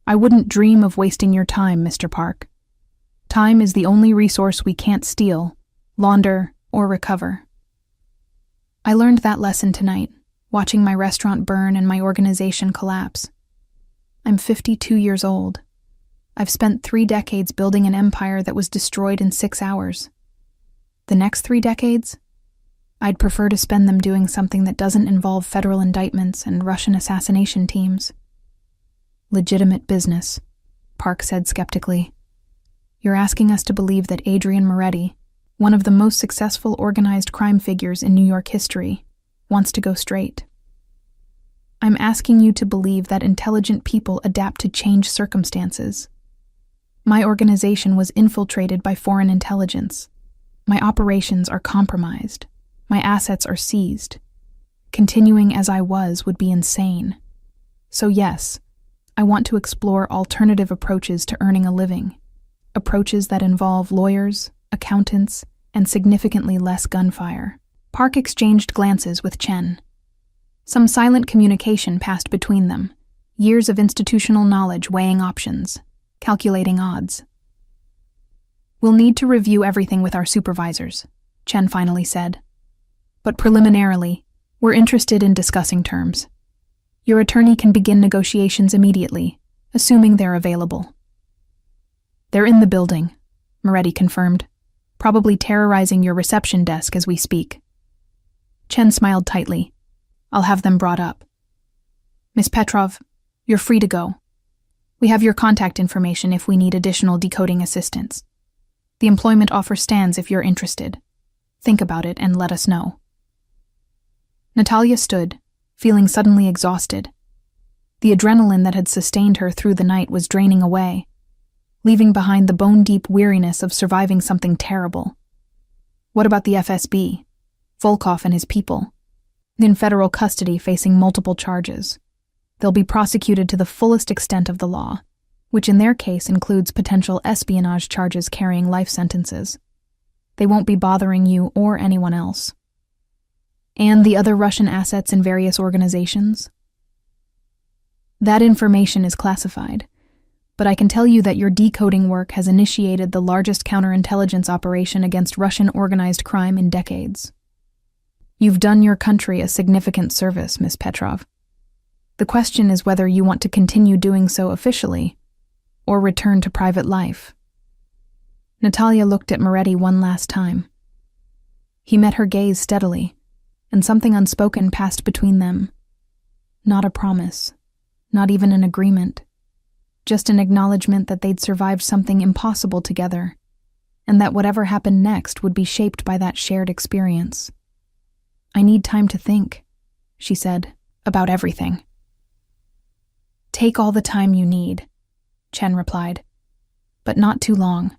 "I wouldn't dream of wasting your time, Mr. Park. Time is the only resource we can't steal, launder, or recover." I learned that lesson tonight, watching my restaurant burn and my organization collapse. I'm 52 years old. I've spent 3 decades building an empire that was destroyed in 6 hours. The next 3 decades? I'd prefer to spend them doing something that doesn't involve federal indictments and Russian assassination teams. "Legitimate business," Park said skeptically. "You're asking us to believe that Adrian Moretti, one of the most successful organized crime figures in New York history, wants to go straight. I'm asking you to believe that intelligent people adapt to changed circumstances. My organization was infiltrated by foreign intelligence. My operations are compromised. My assets are seized. Continuing as I was would be insane. So yes, I want to explore alternative approaches to earning a living, approaches that involve lawyers, accountants, and significantly less gunfire." Park exchanged glances with Chen. Some silent communication passed between them, years of institutional knowledge weighing options, calculating odds. "We'll need to review everything with our supervisors," Chen finally said. "But preliminarily, we're interested in discussing terms. Your attorney can begin negotiations immediately, assuming they're available." "They're in the building," Moretti confirmed, "probably terrorizing your reception desk as we speak." Chen smiled tightly. "I'll have them brought up. Miss Petrov, you're free to go. We have your contact information if we need additional decoding assistance. The employment offer stands if you're interested. Think about it and let us know." Natalia stood, feeling suddenly exhausted. The adrenaline that had sustained her through the night was draining away. leaving behind the bone-deep weariness of surviving something terrible. What about the FSB, Volkov and his people? In federal custody facing multiple charges. They'll be prosecuted to the fullest extent of the law, which in their case includes potential espionage charges carrying life sentences. They won't be bothering you or anyone else. And the other Russian assets in various organizations? That information is classified, but I can tell you that your decoding work has initiated the largest counterintelligence operation against Russian organized crime in decades. You've done your country a significant service, Miss Petrov. The question is whether you want to continue doing so officially, or return to private life. Natalia looked at Moretti one last time. He met her gaze steadily, and something unspoken passed between them. Not a promise, not even an agreement, just an acknowledgement that they'd survived something impossible together, and that whatever happened next would be shaped by that shared experience. I need time to think, she said, about everything. Take all the time you need, Chen replied, but not too long.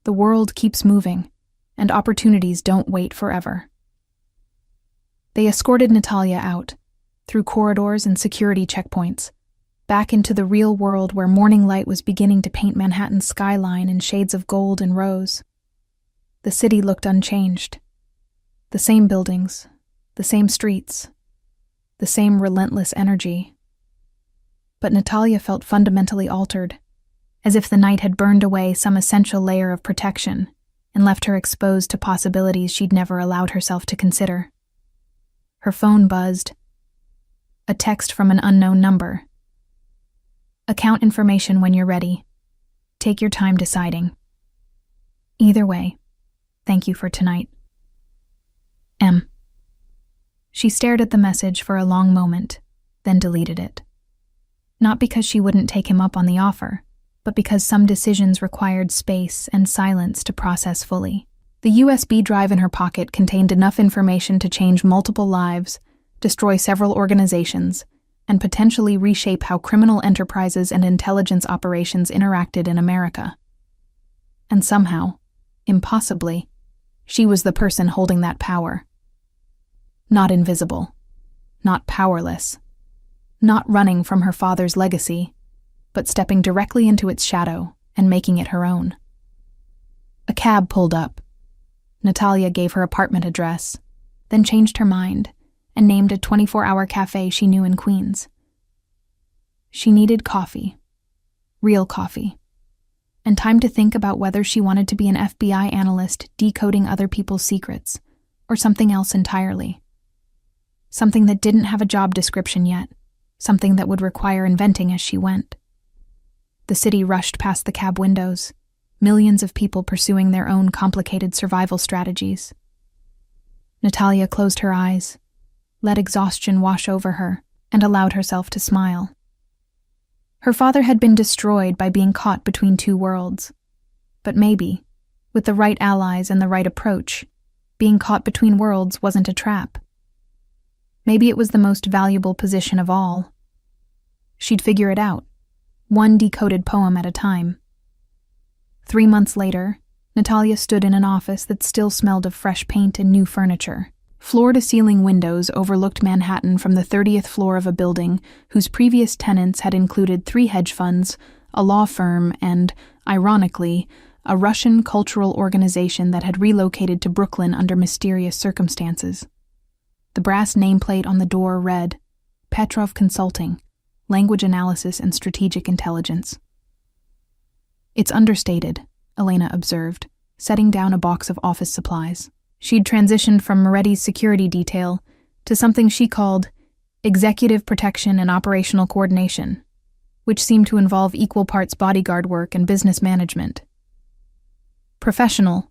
The world keeps moving, and opportunities don't wait forever. They escorted Natalia out, through corridors and security checkpoints, back into the real world where morning light was beginning to paint Manhattan's skyline in shades of gold and rose. The city looked unchanged. The same buildings, the same streets, the same relentless energy. But Natalia felt fundamentally altered, as if the night had burned away some essential layer of protection and left her exposed to possibilities she'd never allowed herself to consider. Her phone buzzed. A text from an unknown number. Account information when you're ready. Take your time deciding. Either way, thank you for tonight. M. She stared at the message for a long moment, then deleted it. Not because she wouldn't take him up on the offer, but because some decisions required space and silence to process fully. The USB drive in her pocket contained enough information to change multiple lives, destroy several organizations, and potentially reshape how criminal enterprises and intelligence operations interacted in America. And somehow, impossibly, she was the person holding that power. Not invisible, not powerless, not running from her father's legacy, but stepping directly into its shadow and making it her own. A cab pulled up. Natalia gave her apartment address, then changed her mind and named a 24-hour cafe she knew in Queens. She needed coffee, real coffee, and time to think about whether she wanted to be an FBI analyst decoding other people's secrets, or something else entirely. Something that didn't have a job description yet, something that would require inventing as she went. The city rushed past the cab windows, millions of people pursuing their own complicated survival strategies. Natalia closed her eyes, let exhaustion wash over her, and allowed herself to smile. Her father had been destroyed by being caught between two worlds. But maybe, with the right allies and the right approach, being caught between worlds wasn't a trap. Maybe it was the most valuable position of all. She'd figure it out, one decoded poem at a time. 3 months later, Natalia stood in an office that still smelled of fresh paint and new furniture. Floor-to-ceiling windows overlooked Manhattan from the 30th floor of a building whose previous tenants had included 3 hedge funds, a law firm, and, ironically, a Russian cultural organization that had relocated to Brooklyn under mysterious circumstances. The brass nameplate on the door read, Petrov Consulting, Language Analysis and Strategic Intelligence. It's understated, Elena observed, setting down a box of office supplies. She'd transitioned from Moretti's security detail to something she called Executive Protection and Operational Coordination, which seemed to involve equal parts bodyguard work and business management. Professional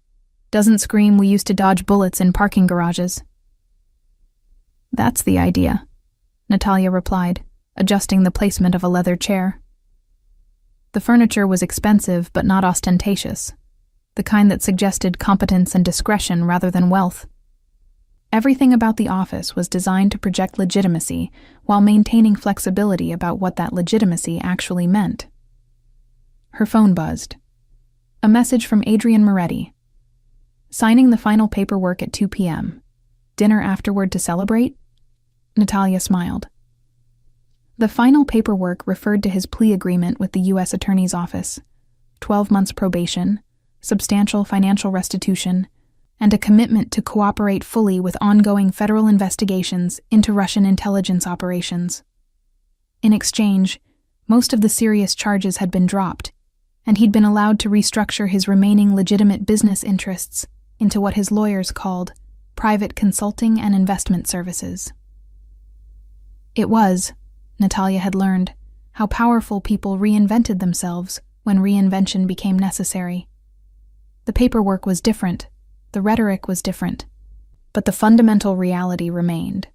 doesn't scream we used to dodge bullets in parking garages. That's the idea, Natalia replied, adjusting the placement of a leather chair. The furniture was expensive but not ostentatious, the kind that suggested competence and discretion rather than wealth. Everything about the office was designed to project legitimacy while maintaining flexibility about what that legitimacy actually meant. Her phone buzzed. A message from Adrian Moretti. Signing the final paperwork at 2 p.m. Dinner afterward to celebrate? Natalia smiled. The final paperwork referred to his plea agreement with the U.S. Attorney's Office, 12 months probation, substantial financial restitution, and a commitment to cooperate fully with ongoing federal investigations into Russian intelligence operations. In exchange, most of the serious charges had been dropped, and he'd been allowed to restructure his remaining legitimate business interests into what his lawyers called private consulting and investment services. It was, Natalia had learned, how powerful people reinvented themselves when reinvention became necessary. The paperwork was different, the rhetoric was different, but the fundamental reality remained.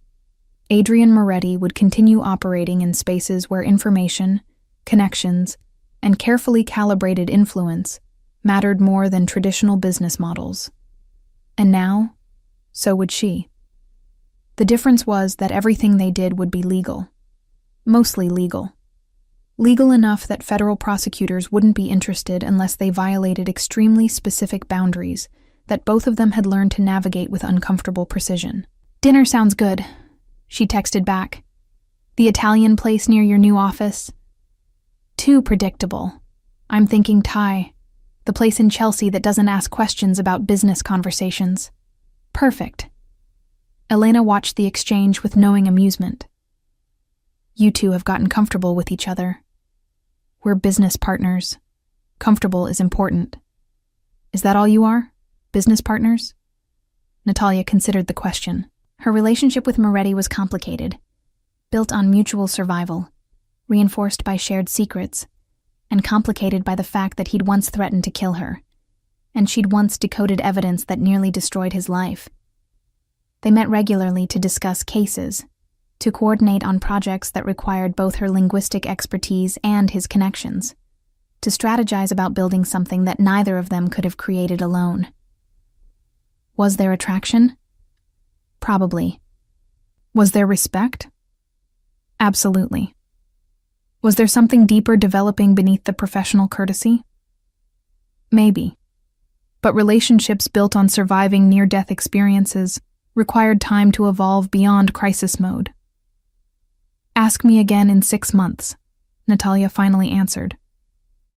Adrian Moretti would continue operating in spaces where information, connections, and carefully calibrated influence mattered more than traditional business models. And now, so would she. The difference was that everything they did would be legal. Mostly legal. Legal enough that federal prosecutors wouldn't be interested unless they violated extremely specific boundaries that both of them had learned to navigate with uncomfortable precision. "Dinner sounds good," she texted back. "The Italian place near your new office?" "Too predictable. I'm thinking Thai. The place in Chelsea that doesn't ask questions about business conversations." "Perfect." Elena watched the exchange with knowing amusement. "You two have gotten comfortable with each other. We're business partners. Comfortable is important. Is that all you are? Business partners?" Natalia considered the question. Her relationship with Moretti was complicated, built on mutual survival, reinforced by shared secrets, and complicated by the fact that he'd once threatened to kill her, and she'd once decoded evidence that nearly destroyed his life. They met regularly to discuss cases, to coordinate on projects that required both her linguistic expertise and his connections, to strategize about building something that neither of them could have created alone. Was there attraction? Probably. Was there respect? Absolutely. Was there something deeper developing beneath the professional courtesy? Maybe. But relationships built on surviving near-death experiences required time to evolve beyond crisis mode. "Ask me again in 6 months," Natalia finally answered.